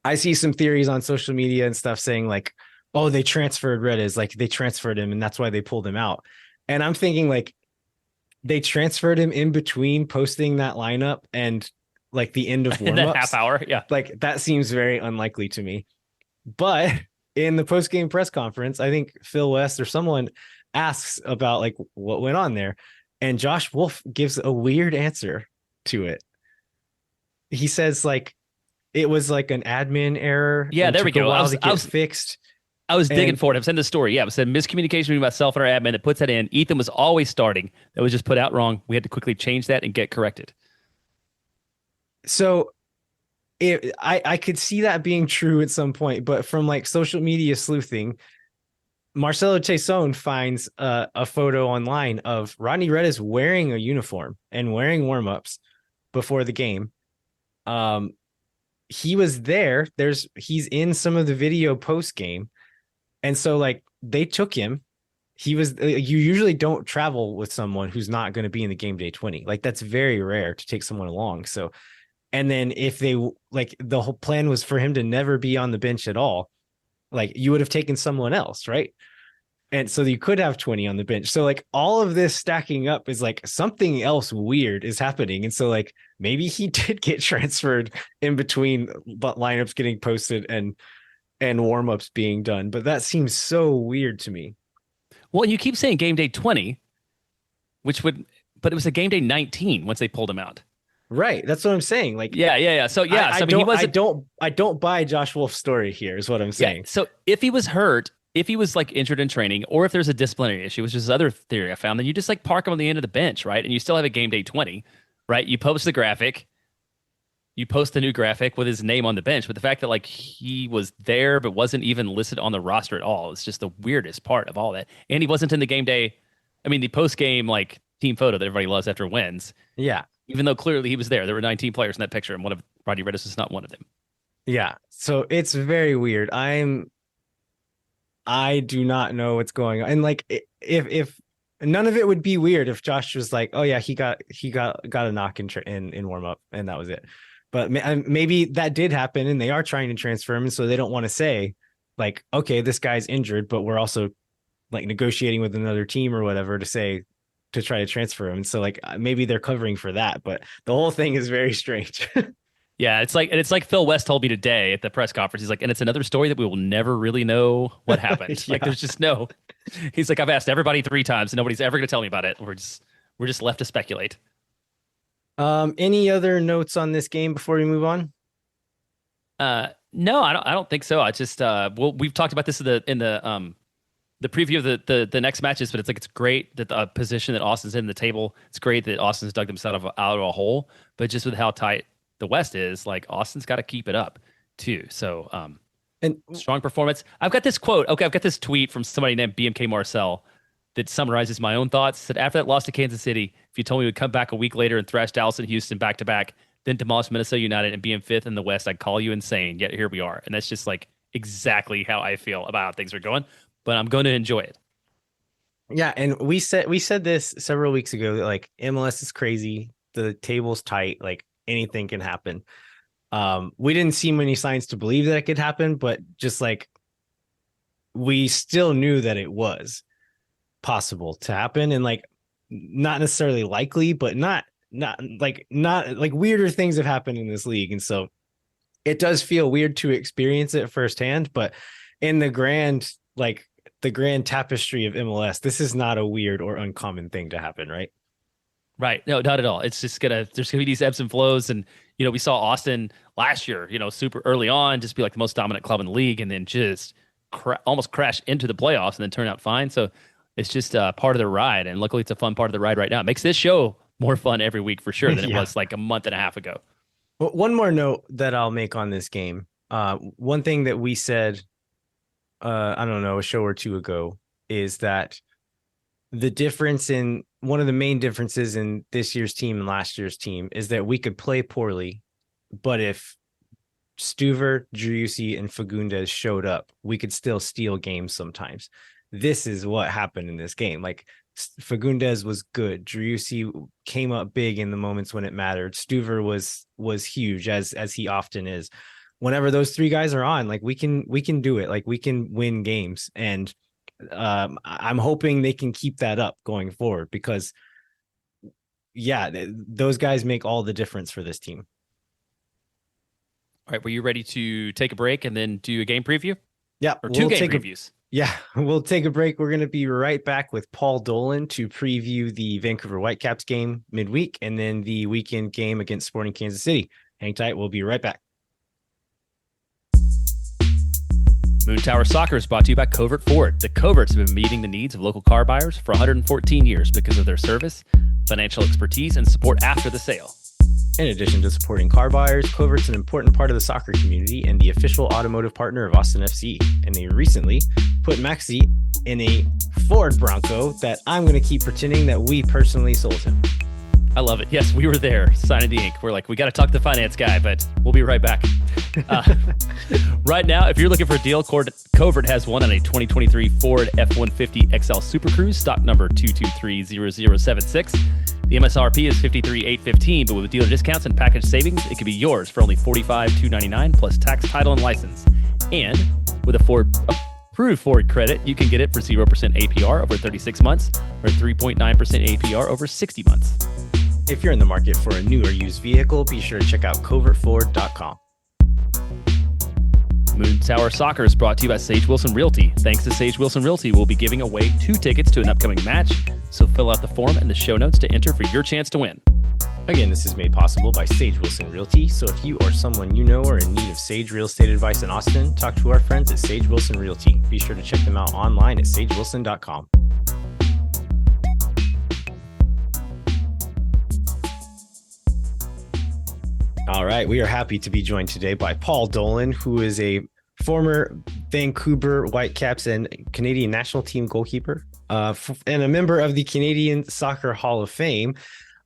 I see some theories on social media and stuff saying like, "Oh, they transferred Redes, like they transferred him and that's why they pulled him out." And I'm thinking like they transferred him in between posting that lineup and like the end of warmups. That half hour. Yeah. Like that seems very unlikely to me. But in the post-game press conference, I think Phil West or someone asks about like what went on there. And Josh Wolf gives a weird answer to it. He says like it was like an admin error. Yeah, there we go. I was fixed. I was digging for it. I was in the story. Yeah, it said miscommunication between myself and our admin that puts that in. Ethan was always starting. That was just put out wrong. We had to quickly change that and get corrected. So I could see that being true at some point, but from like social media sleuthing, Marcelo Chason finds a photo online of Rodney Redes wearing a uniform and wearing warmups before the game. He was there. He's in some of the video post game. And so like they took him. You usually don't travel with someone who's not going to be in the game day 20. Like that's very rare to take someone along. So, and then if they like the whole plan was for him to never be on the bench at all, like you would have taken someone else, right? And so you could have 20 on the bench. So like all of this stacking up is like something else weird is happening. And so like maybe he did get transferred in between lineups getting posted and warmups being done. But that seems so weird to me. Well, you keep saying game day 20, but it was a game day 19 once they pulled him out. Right. That's what I'm saying. Like, yeah. So yeah, I don't buy Josh Wolf's story here is what I'm saying. Yeah, so if he was hurt, if he was like injured in training, or if there's a disciplinary issue, which is other theory I found, then you just like park him on the end of the bench, right? And you still have a game day 20, right? You post the graphic, you post the new graphic with his name on the bench. But the fact that like he was there but wasn't even listed on the roster at all, it's just the weirdest part of all that. And he wasn't in the game day. I mean, the post game like team photo that everybody loves after wins. Yeah. Even though clearly he was there. There were 19 players in that picture, and one of Rodney Redes is not one of them. Yeah. So it's very weird. I do not know what's going on. And like if none of it would be weird if Josh was like, "Oh yeah, he got a knock in warm up and that was it." But maybe that did happen and they are trying to transfer him, and so they don't want to say like, "Okay, this guy's injured, but we're also like negotiating with another team or whatever to try to transfer him." And so like maybe they're covering for that, but the whole thing is very strange. Yeah, it's like Phil West told me today at the press conference. He's like, and it's another story that we will never really know what happened. Yeah. Like there's just no. He's like, I've asked everybody 3 times and nobody's ever going to tell me about it. We're just left to speculate. Any other notes on this game before we move on? No, I don't think so. I just we've talked about this in the preview of the next matches, but it's great that the position that Austin's in the table. It's great that Austin's dug themselves out of a hole, but just with how tight the West is, like Austin's got to keep it up too. So and strong performance. I've got this quote. Okay, I've got this tweet from somebody named BMK Marcel that summarizes my own thoughts. Said after that loss to Kansas City, if you told me we'd come back a week later and thrash Dallas and Houston back to back, then demolish Minnesota United and be in fifth in the West, I'd call you insane. Yet here we are. And that's just like exactly how I feel about how things are going. But I'm going to enjoy it. Yeah, and we said this several weeks ago that like MLS is crazy, the table's tight, like anything can happen. We didn't see many signs to believe that it could happen, but just like we still knew that it was possible to happen, and like not necessarily likely, but not like weirder things have happened in this league. And so it does feel weird to experience it firsthand, but in the grand tapestry of MLS, this is not a weird or uncommon thing to happen, right? Right. No, not at all. It's just there's gonna be these ebbs and flows. And, we saw Austin last year, super early on, just be like the most dominant club in the league and then just almost crash into the playoffs and then turn out fine. So it's just part of the ride. And luckily it's a fun part of the ride right now. It makes this show more fun every week for sure than it was like a month and a half ago. Well, one more note that I'll make on this game. One thing that we said, I don't know, a show or two ago, is that one of the main differences in this year's team and last year's team is that we could play poorly, but if Stuver, Driussi, and Fagundez showed up, we could still steal games sometimes. This is what happened in this game. Like Fagundez was good. Driussi came up big in the moments when it mattered. Stuver was huge, as he often is. Whenever those three guys are on, like we can do it. Like we can win games, and I'm hoping they can keep that up going forward, because those guys make all the difference for this team. All right, were you ready to take a break and then do a game preview? Yeah, or two game previews. We'll take a break. We're going to be right back with Paul Dolan to preview the Vancouver Whitecaps game midweek and then the weekend game against Sporting Kansas City. Hang tight. We'll be right back. Moon Tower Soccer is brought to you by Covert Ford. The Coverts have been meeting the needs of local car buyers for 114 years because of their service, financial expertise, and support after the sale. In addition to supporting car buyers, Covert's an important part of the soccer community and the official automotive partner of Austin FC. And they recently put Maxi in a Ford Bronco that I'm going to keep pretending that we personally sold him. I love it. Yes, we were there signing the ink. We're like, we got to talk to the finance guy, but we'll be right back. Right now, if you're looking for a deal, Covert has one on a 2023 Ford F-150 XL Super Cruise, stock number 2230076. The MSRP is $53,815, but with dealer discounts and package savings, it could be yours for only $45,299 plus tax, title, and license. And with a Ford approved Ford credit, you can get it for 0% APR over 36 months or 3.9% APR over 60 months. If you're in the market for a new or used vehicle, be sure to check out covertford.com. Moon Tower Soccer is brought to you by Sage Wilson Realty. Thanks to Sage Wilson Realty, we'll be giving away 2 tickets to an upcoming match. So fill out the form in the show notes to enter for your chance to win. Again, this is made possible by Sage Wilson Realty. So if you or someone you know are in need of Sage real estate advice in Austin, talk to our friends at Sage Wilson Realty. Be sure to check them out online at sagewilson.com. All right, we are happy to be joined today by Paul Dolan, who is a former Vancouver Whitecaps and Canadian national team goalkeeper, and a member of the Canadian Soccer Hall of Fame.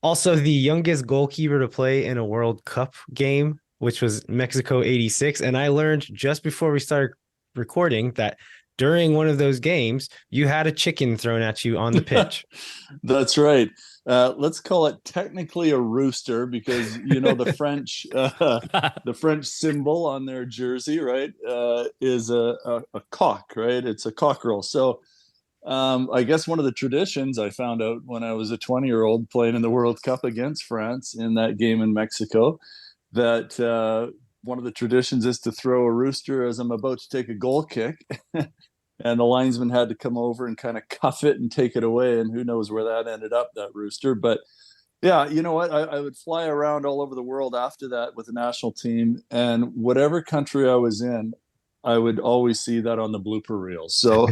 Also, the youngest goalkeeper to play in a World Cup game, which was Mexico '86. And I learned just before we started recording that during one of those games, you had a chicken thrown at you on the pitch. That's right. Let's call it technically a rooster because the French symbol on their jersey, right, is a cock, right? It's a cockerel. So I guess one of the traditions I found out when I was a 20-year-old playing in the World Cup against France in that game in Mexico, that one of the traditions is to throw a rooster as I'm about to take a goal kick. And the linesman had to come over and kind of cuff it and take it away. And who knows where that ended up, that rooster. But yeah, you know what? I would fly around all over the world after that with the national team. And whatever country I was in, I would always see that on the blooper reel. So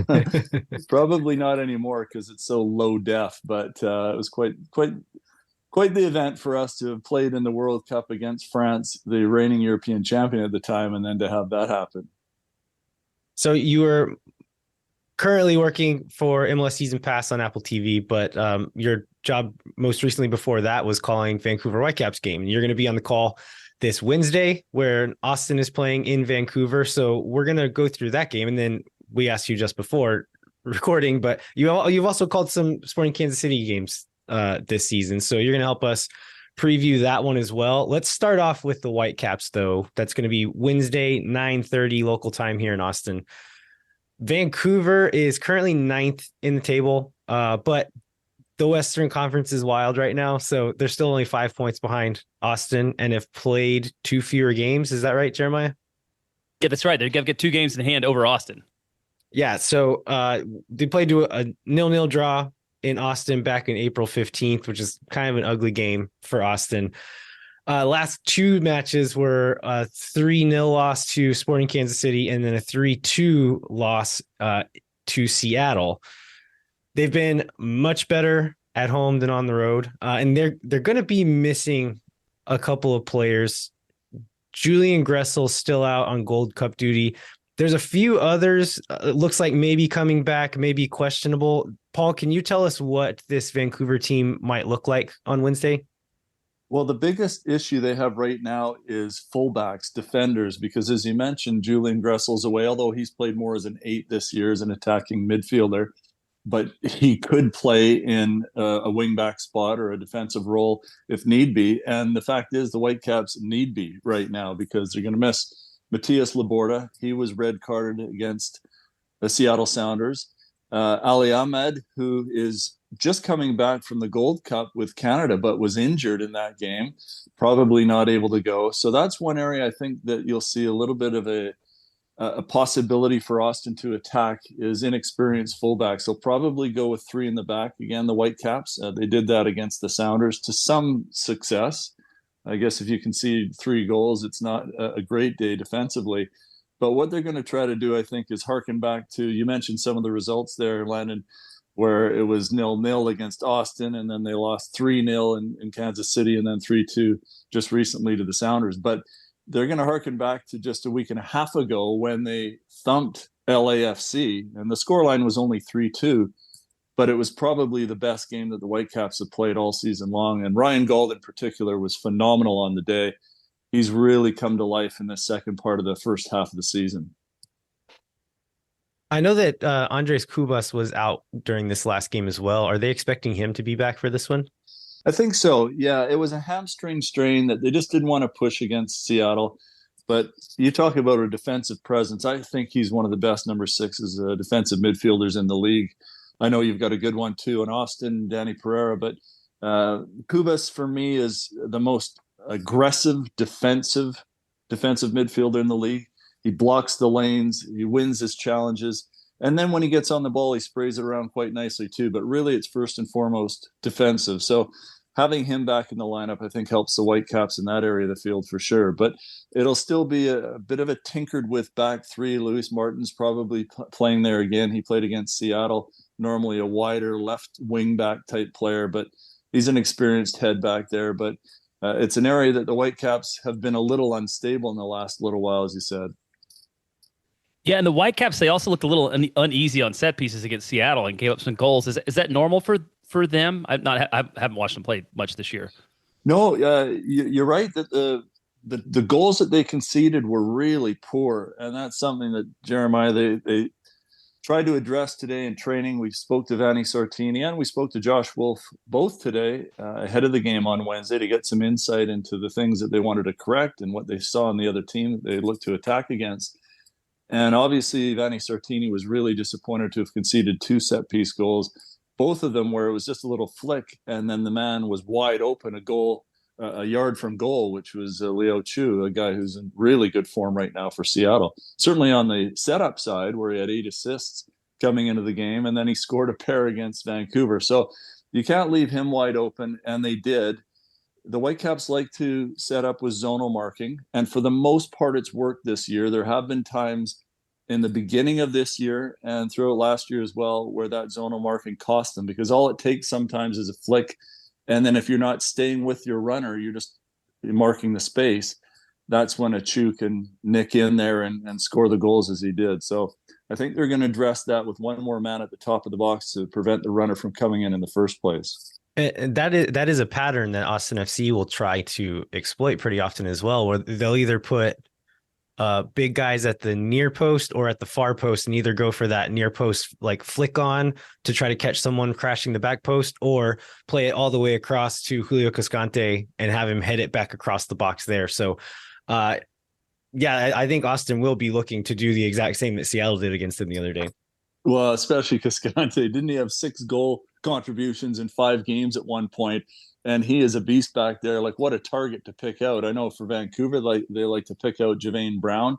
probably not anymore because it's so low def. But it was quite the event for us to have played in the World Cup against France, the reigning European champion at the time, and then to have that happen. So you were currently working for MLS Season Pass on Apple TV, but your job most recently before that was calling Vancouver Whitecaps game. And you're going to be on the call this Wednesday where Austin is playing in Vancouver. So we're going to go through that game. And then we asked you just before recording, but you've also called some Sporting Kansas City games this season. So you're going to help us preview that one as well. Let's start off with the Whitecaps, though. That's going to be Wednesday, 9:30 local time here in Austin. Vancouver is currently 9th in the table, but the Western Conference is wild right now. So they're still only 5 points behind Austin and have played 2 fewer games. Is that right, Jeremiah? Yeah, that's right. They're going to get 2 games in hand over Austin. Yeah. So they played to a 0-0 draw in Austin back in April 15th, which is kind of an ugly game for Austin. Last 2 matches were a 3-0 loss to Sporting Kansas City and then a 3-2 loss to Seattle. They've been much better at home than on the road, and they're going to be missing a couple of players. Julian Gressel's still out on Gold Cup duty. There's a few others. It looks like maybe coming back, maybe questionable. Paul, can you tell us what this Vancouver team might look like on Wednesday? Well, the biggest issue they have right now is fullbacks, defenders, because as you mentioned, Julian Gressel's away, although he's played more as an 8 this year as an attacking midfielder. But he could play in a wing-back spot or a defensive role if need be. And the fact is the Whitecaps need be right now because they're going to miss Matthias Laborda. He was red carded against the Seattle Sounders. Ali Ahmed, who is just coming back from the Gold Cup with Canada, but was injured in that game, probably not able to go. So that's one area I think that you'll see a little bit of a possibility for Austin to attack is inexperienced fullbacks. They'll probably go with 3 in the back. Again, the Whitecaps, they did that against the Sounders to some success. I guess if you concede 3 goals, it's not a great day defensively. But what they're going to try to do, I think, is harken back to, you mentioned some of the results there, Landon, where it was 0-0 against Austin, and then they lost 3-0 in Kansas City, and then 3-2 just recently to the Sounders. But they're going to harken back to just a week and a half ago when they thumped LAFC, and the scoreline was only 3-2, but it was probably the best game that the Whitecaps have played all season long. And Ryan Gauld in particular was phenomenal on the day. He's really come to life in the second part of the first half of the season. I know that Andres Cubas was out during this last game as well. Are they expecting him to be back for this one? I think so. Yeah, it was a hamstring strain that they just didn't want to push against Seattle. But you talk about a defensive presence. I think he's one of the best number 6s, defensive midfielders in the league. I know you've got a good one too in Austin, Dani Pereira. But Cubas for me is the most aggressive defensive midfielder in the league. He blocks the lanes. He wins his challenges. And then when he gets on the ball, he sprays it around quite nicely too. But really, it's first and foremost defensive. So having him back in the lineup, I think, helps the Whitecaps in that area of the field for sure. But it'll still be a bit of a tinkered with back 3. Luis Martin's probably playing there again. He played against Seattle, normally a wider left wing back type player, but he's an experienced head back there. But it's an area that the Whitecaps have been a little unstable in the last little while, as you said. Yeah, and the Whitecaps, they also looked a little uneasy on set pieces against Seattle and gave up some goals. Is that normal for them? I haven't watched them play much this year. No, you're right that the goals that they conceded were really poor, and that's something that Jeremiah they tried to address today in training. We spoke to Vanni Sartini and we spoke to Josh Wolf both today ahead of the game on Wednesday to get some insight into the things that they wanted to correct and what they saw in the other team that they looked to attack against. And obviously, Vanni Sartini was really disappointed to have conceded 2 set-piece goals, both of them where it was just a little flick, and then the man was wide open, a yard from goal, which was Leo Chu, a guy who's in really good form right now for Seattle. Certainly on the setup side, where he had 8 assists coming into the game, and then he scored a pair against Vancouver. So you can't leave him wide open, and they did. The Whitecaps like to set up with zonal marking, and for the most part, it's worked this year. There have been times in the beginning of this year and throughout last year as well where that zonal marking cost them, because all it takes sometimes is a flick, and then if you're not staying with your runner, you're just marking the space. That's when a Chu can nick in there and score the goals as he did. So I think they're going to address that with one more man at the top of the box to prevent the runner from coming in the first place. And that is a pattern that Austin FC will try to exploit pretty often as well, where they'll either put big guys at the near post or at the far post, and either go for that near post like flick on to try to catch someone crashing the back post, or play it all the way across to Julio Cascante and have him head it back across the box there. So yeah, I think Austin will be looking to do the exact same that Seattle did against him the other day. Well, especially Cascante. Didn't he have 6 goal contributions in 5 games at one point? And he is a beast back there. Like, what a target to pick out. I know for Vancouver, like they like to pick out Javane Brown.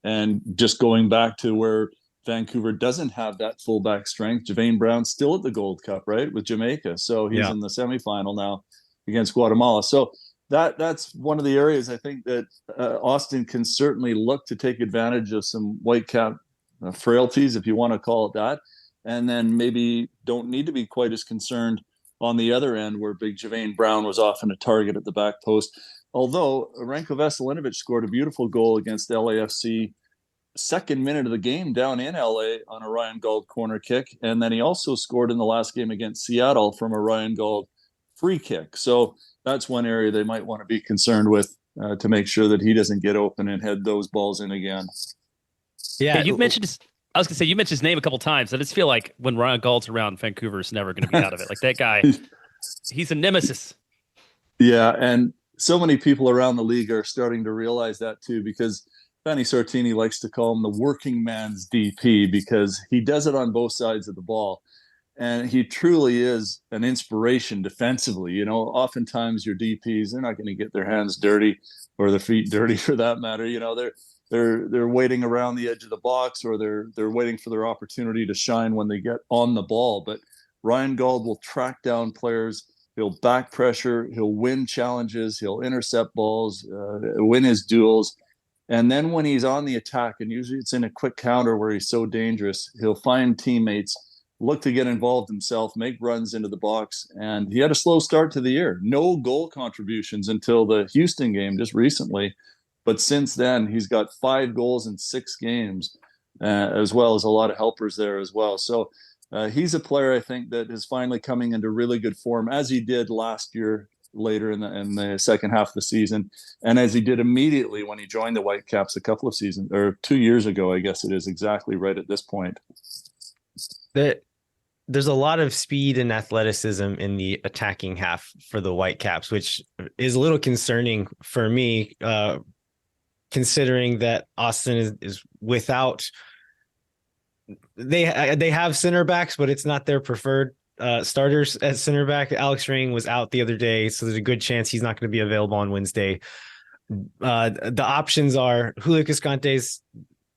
And just going back to where Vancouver doesn't have that fullback strength, Javane Brown's still at the Gold Cup, right, with Jamaica. So he's in the semifinal now against Guatemala. So that's one of the areas I think that Austin can certainly look to take advantage of some Whitecap frailties, if you want to call it that, and then maybe don't need to be quite as concerned on the other end where big Javane Brown was often a target at the back post. Although Ranko Veselinovic scored a beautiful goal against LAFC second minute of the game down in LA on a Ryan Gauld corner kick, and then he also scored in the last game against Seattle from a Ryan Gauld free kick. So that's one area they might want to be concerned with to make sure that he doesn't get open and head those balls in again. Yeah, you mentioned his, I was gonna say you mentioned his name a couple times. I just feel like when Ryan Gauld's around, Vancouver's never going to be out of it. Like that guy, he's a nemesis. Yeah, and so many people around the league are starting to realize that too, because Danny Sartini likes to call him the working man's DP because he does it on both sides of the ball. And he truly is an inspiration defensively. You know, oftentimes your DPs, they're not going to get their hands dirty or their feet dirty for that matter. You know, they're waiting around the edge of the box, or they're waiting for their opportunity to shine when they get on the ball. But Ryan Gauld will track down players. He'll back pressure. He'll win challenges. He'll intercept balls, win his duels. And then when he's on the attack, and usually it's in a quick counter where he's so dangerous, he'll find teammates, look to get involved himself, make runs into the box. And he had a slow start to the year. No goal contributions until the Houston game just recently. But since then, he's got 5 goals in 6 games, as well as a lot of helpers there as well. So he's a player, I think, that is finally coming into really good form, as he did last year later in the second half of the season, and as he did immediately when he joined the Whitecaps a couple of seasons, or 2 years ago, I guess it is exactly right at this point. There's a lot of speed and athleticism in the attacking half for the Whitecaps, which is a little concerning for me, considering that Austin is without. They have center backs, but it's not their preferred starters at center back. Alex Ring was out the other day, so there's a good chance he's not going to be available on Wednesday. The options are Julio Cascante's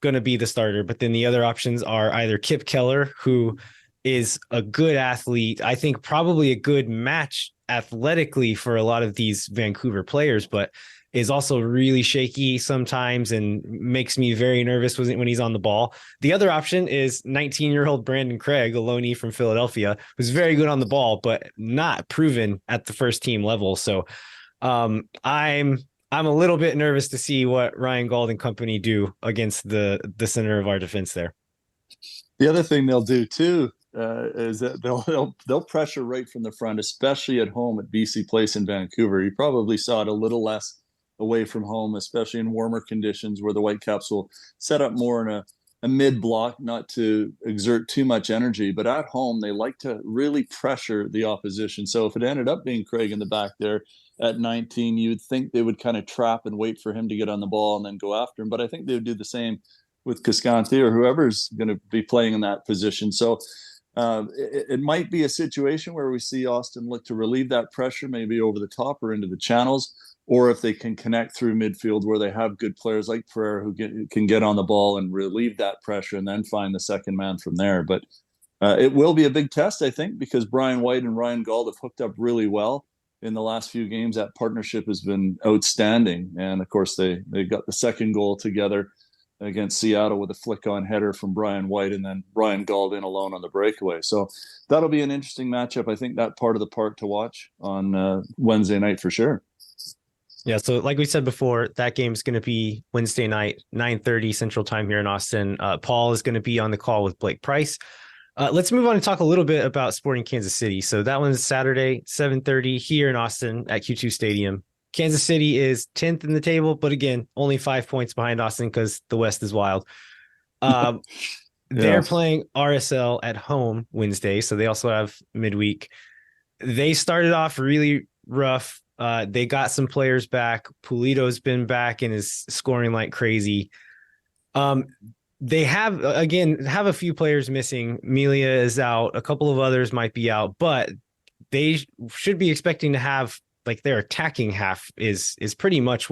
going to be the starter, but then the other options are either Kip Keller, who is a good athlete, I think probably a good match athletically for a lot of these Vancouver players, but is also really shaky sometimes and makes me very nervous when he's on the ball. The other option is 19-year-old Brandon Craig, a loanee from Philadelphia, who's very good on the ball, but not proven at the first team level. So I'm a little bit nervous to see what Ryan Gauld and company do against the center of our defense there. The other thing they'll do too is that they'll pressure right from the front, especially at home at BC Place in Vancouver. You probably saw it a little less away from home, especially in warmer conditions where the Whitecaps will set up more in a mid block, not to exert too much energy. But at home, they like to really pressure the opposition. So if it ended up being Craig in the back there at 19, you'd think they would kind of trap and wait for him to get on the ball and then go after him. But I think they would do the same with Cascante or whoever's going to be playing in that position. So it might be a situation where we see Austin look to relieve that pressure, maybe over the top or into the channels, or if they can connect through midfield where they have good players like Pereira who can get on the ball and relieve that pressure and then find the second man from there. But it will be a big test, I think, because Brian White and Ryan Gauld have hooked up really well in the last few games. That partnership has been outstanding. And of course, they got the second goal together against Seattle with a flick-on header from Brian White, and then Ryan Gauld in alone on the breakaway. So that'll be an interesting matchup. I think that part of the park to watch on Wednesday night for sure. Yeah, so like we said before, that game's going to be Wednesday night, 9:30 Central Time here in Austin. Paul is going to be on the call with Blake Price. Let's move on and talk a little bit about Sporting Kansas City. So that one's Saturday, 7:30 here in Austin at Q2 Stadium. Kansas City is 10th in the table, but again, only 5 points behind Austin because the West is wild. They're playing RSL at home Wednesday, so they also have midweek. They started off really rough. They got some players back. Pulido's been back and is scoring like crazy. They have a few players missing. Melia is out. A couple of others might be out, but they should be expecting to have like their attacking half is pretty much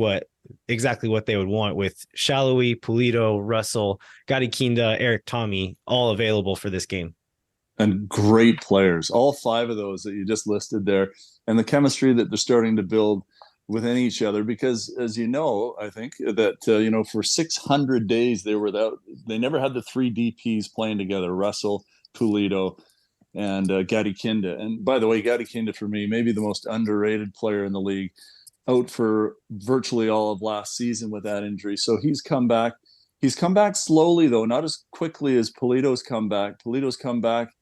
exactly what they would want with Shallowy, Pulido, Russell, Gadi Kinda, Eric Tommy, all available for this game. And great players, all 5 of those that you just listed there, and the chemistry that they're starting to build within each other. Because, as you know, I think that for 600 days they never had the 3 DPs playing together: Russell, Pulido, and Gadi Kinda. And by the way, Gadi Kinda, for me, maybe the most underrated player in the league, out for virtually all of last season with that injury. So he's come back. He's come back slowly, though, not as quickly as Pulido's come back. Pulido's come back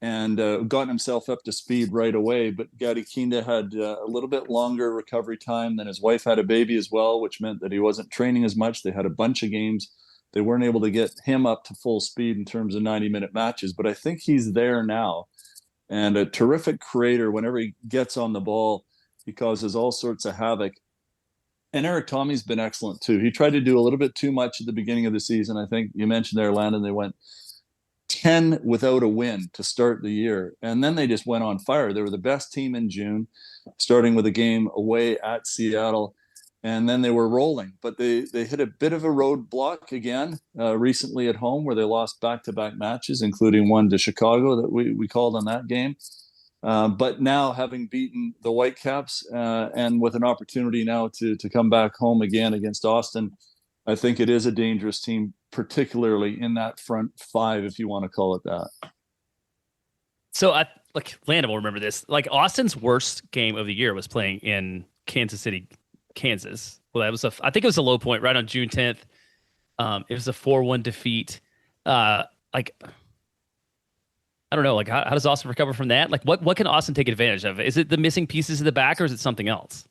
and gotten himself up to speed right away. But Gadi Kinda had a little bit longer recovery time. Then his wife had a baby as well, which meant that he wasn't training as much. They had a bunch of games. They weren't able to get him up to full speed in terms of 90-minute matches. But I think he's there now. And a terrific creator. Whenever he gets on the ball, he causes all sorts of havoc. And Eric Tommy's been excellent too. He tried to do a little bit too much at the beginning of the season. I think you mentioned there, Landon, they went 10 without a win to start the year. And then they just went on fire. They were the best team in June, starting with a game away at Seattle. And then they were rolling. But they hit a bit of a roadblock again recently at home, where they lost back-to-back matches, including one to Chicago that we called on that game. But now, having beaten the Whitecaps and with an opportunity now to come back home again against Austin, I think it is a dangerous team, particularly in that front 5, if you want to call it that. So Landon will remember this. Like, Austin's worst game of the year was playing in Kansas City, Kansas. Well, I think it was a low point right on June 10th. It was a 4-1 defeat. I don't know. Like, how does Austin recover from that? Like, what can Austin take advantage of? Is it the missing pieces of the back, or is it something else?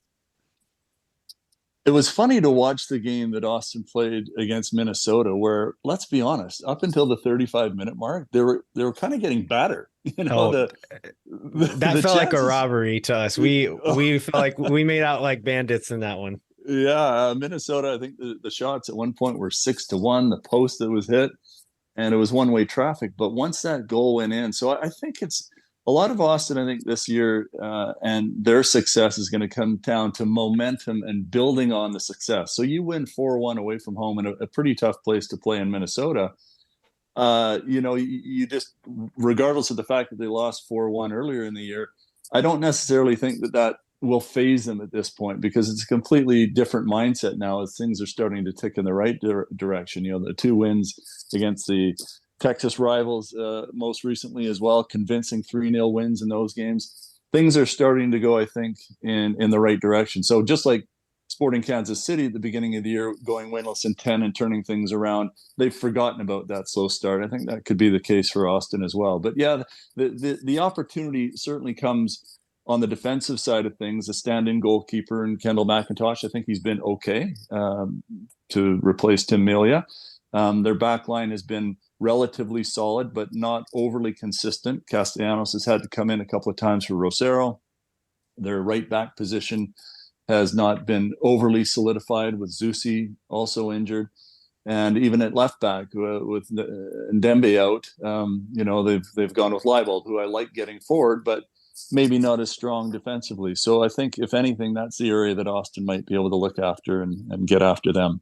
It was funny to watch the game that Austin played against Minnesota, where, let's be honest, up until the 35-minute mark, they were kind of getting battered. That felt like a robbery to us. We felt like we made out like bandits in that one. Yeah, Minnesota. I think the shots at one point were 6-1. The post that was hit, and it was one-way traffic. But once that goal went in, so I think it's a lot of Austin, I think, this year, and their success is going to come down to momentum and building on the success. So you win 4-1 away from home in a pretty tough place to play in Minnesota. You just, regardless of the fact that they lost 4-1 earlier in the year, I don't necessarily think that will phase them at this point, because it's a completely different mindset now as things are starting to tick in the right direction. The 2 wins against the Texas rivals most recently as well, convincing 3-0 wins in those games. Things are starting to go, I think, in the right direction. So just like Sporting Kansas City at the beginning of the year, going winless in 10 and turning things around, they've forgotten about that slow start. I think that could be the case for Austin as well. But yeah, the opportunity certainly comes on the defensive side of things. The stand-in goalkeeper and Kendall McIntosh, I think he's been okay to replace Tim Melia. Their back line has been relatively solid, but not overly consistent. Castellanos has had to come in a couple of times for Rosero. Their right back position has not been overly solidified, with Driussi also injured. And even at left back with Ndembe out, they've gone with Leibold, who I like getting forward, but maybe not as strong defensively. So I think, if anything, that's the area that Austin might be able to look after and get after them.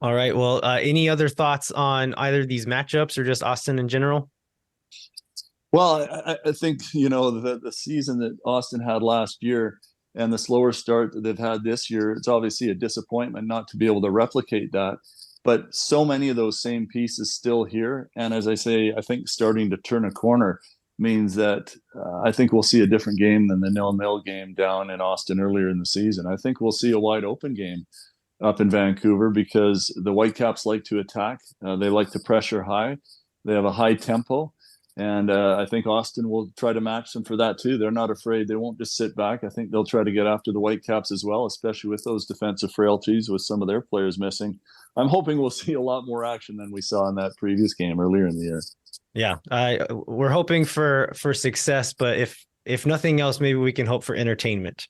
All right. Well, any other thoughts on either of these matchups or just Austin in general? Well, I think, the season that Austin had last year and the slower start that they've had this year, it's obviously a disappointment not to be able to replicate that. But so many of those same pieces still here. And as I say, I think starting to turn a corner. means that I think we'll see a different game than the 0-0 game down in Austin earlier in the season. I think we'll see a wide open game up in Vancouver because the Whitecaps like to attack. They like to pressure high. They have a high tempo. And I think Austin will try to match them for that too. They're not afraid. They won't just sit back. I think they'll try to get after the Whitecaps as well, especially with those defensive frailties with some of their players missing. I'm hoping we'll see a lot more action than we saw in that previous game earlier in the year. Yeah, we're hoping for success, but if nothing else, maybe we can hope for entertainment.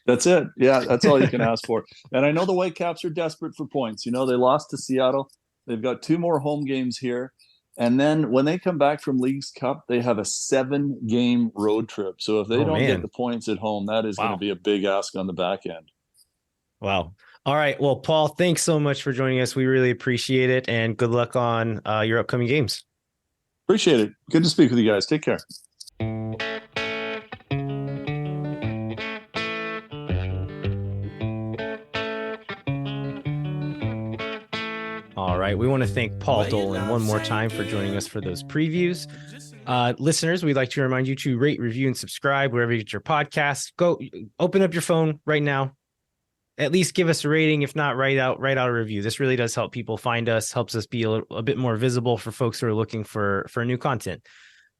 That's it. Yeah, that's all you can ask for. And I know the Whitecaps are desperate for points. You know, they lost to Seattle. They've got 2 more home games here. And then when they come back from Leagues Cup, they have a 7-game road trip. So if they don't get the points at home, that is going to be a big ask on the back end. Wow. All right. Well, Paul, thanks so much for joining us. We really appreciate it. And good luck on your upcoming games. Appreciate it. Good to speak with you guys. Take care. All right. We want to thank Paul Dolan one more time for joining us for those previews. Listeners, we'd like to remind you to rate, review, and subscribe wherever you get your podcasts. Go open up your phone right now. At least give us a rating. If not, write out a review. This really does help people find us, helps us be a bit more visible for folks who are looking for new content.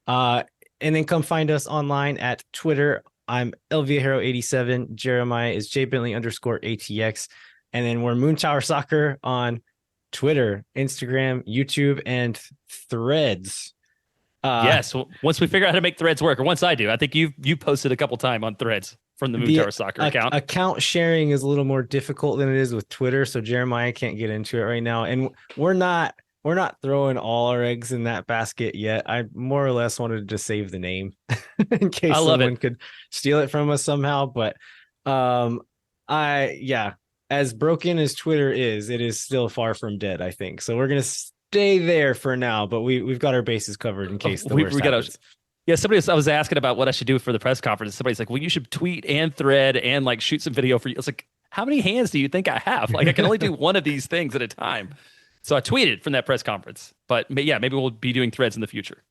And then come find us online at Twitter. I'm LVHero87. Jeremiah is JBentley_ATX. And then we're Moontower Soccer on Twitter, Instagram, YouTube, and Threads. Yes. Well, once we figure out how to make Threads work, or once I do, I think you posted a couple times on Threads from the Moontower Soccer account. Account sharing is a little more difficult than it is with Twitter, so Jeremiah can't get into it right now. And we're not throwing all our eggs in that basket yet. I more or less wanted to save the name in case someone could steal it from us somehow. But as broken as Twitter is, it is still far from dead, I think. So we're gonna stay there for now, but we've got our bases covered in case the worst happens. Yeah, I was asking about what I should do for the press conference. Somebody's like, well, you should tweet and thread and like shoot some video for you. I was like, how many hands do you think I have? Like, I can only do one of these things at a time. So I tweeted from that press conference. But yeah, maybe we'll be doing threads in the future.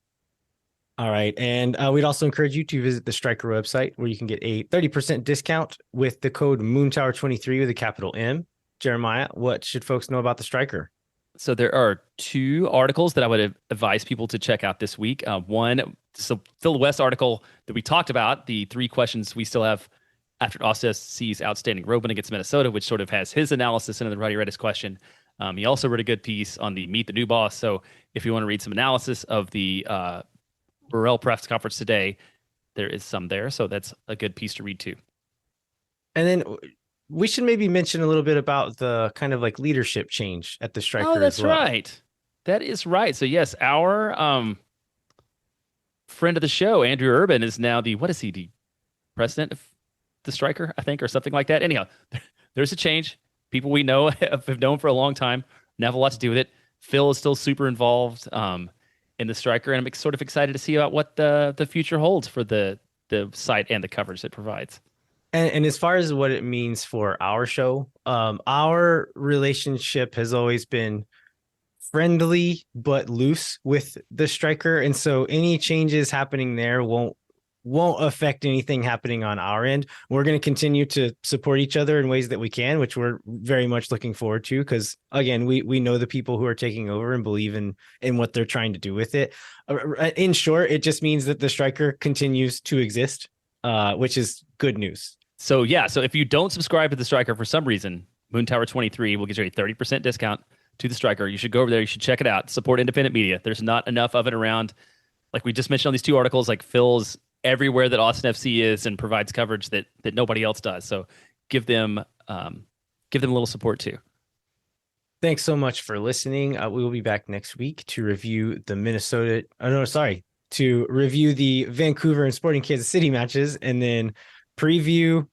All right. And we'd also encourage you to visit the Striker website where you can get a 30% discount with the code Moontower23 with a capital M. Jeremiah, what should folks know about the Striker? So there are 2 articles that I would advise people to check out this week. One, so Phil West article that we talked about, the 3 questions we still have after Austin FC's outstanding road win against Minnesota, which sort of has his analysis into the Roddy Redis question. He also wrote a good piece on the Meet the New Boss. So if you want to read some analysis of the Burrell press conference today, there is some there. So that's a good piece to read too. And then we should maybe mention a little bit about the kind of like leadership change at the Striker. Oh, that's as well. right. That is right. So yes, our friend of the show, Andrew Urban, is now the president of the Striker, I think, or something like that. Anyhow, there's a change. People we know have known for a long time, now have a lot to do with it. Phil is still super involved in the Striker, and I'm sort of excited to see about what the future holds for the site and the coverage it provides. And as far as what it means for our show, our relationship has always been friendly but loose with the Striker, and so any changes happening there won't affect anything happening on our end. We're going to continue to support each other in ways that we can, which we're very much looking forward to, because again, we know the people who are taking over and believe in what they're trying to do with it. In short, it just means that the Striker continues to exist, which is good news. So yeah, so if you don't subscribe to the Striker for some reason, Moontower23 will get you a 30% discount to the Striker. You should go over there. You should check it out. Support independent media. There's not enough of it around. Like we just mentioned on these 2 articles, like Phil's everywhere that Austin FC is and provides coverage that nobody else does. So give them a little support too. Thanks so much for listening. We will be back next week to review the to review the Vancouver and Sporting Kansas City matches, and then preview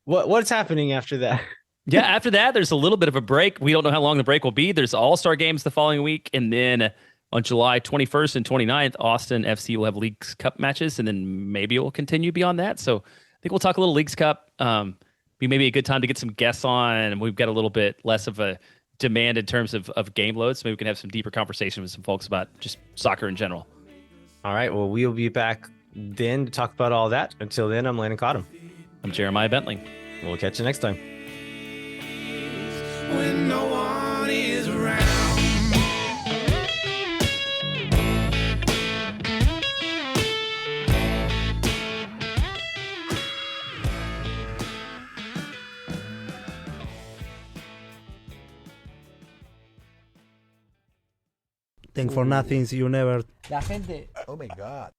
what's happening after that. Yeah, after that, there's a little bit of a break. We don't know how long the break will be. There's All-Star games the following week, and then on July 21st and 29th, Austin FC will have Leagues Cup matches, and then maybe it will continue beyond that. So I think we'll talk a little Leagues Cup. Be maybe a good time to get some guests on, and we've got a little bit less of a demand in terms of game loads. So maybe we can have some deeper conversation with some folks about just soccer in general. All right. Well, we'll be back then to talk about all that. Until then, I'm Landon Cottom. I'm Jeremiah Bentley. We'll catch you next time. When no one is around. Think for nothing, you never. La gente. Oh my God.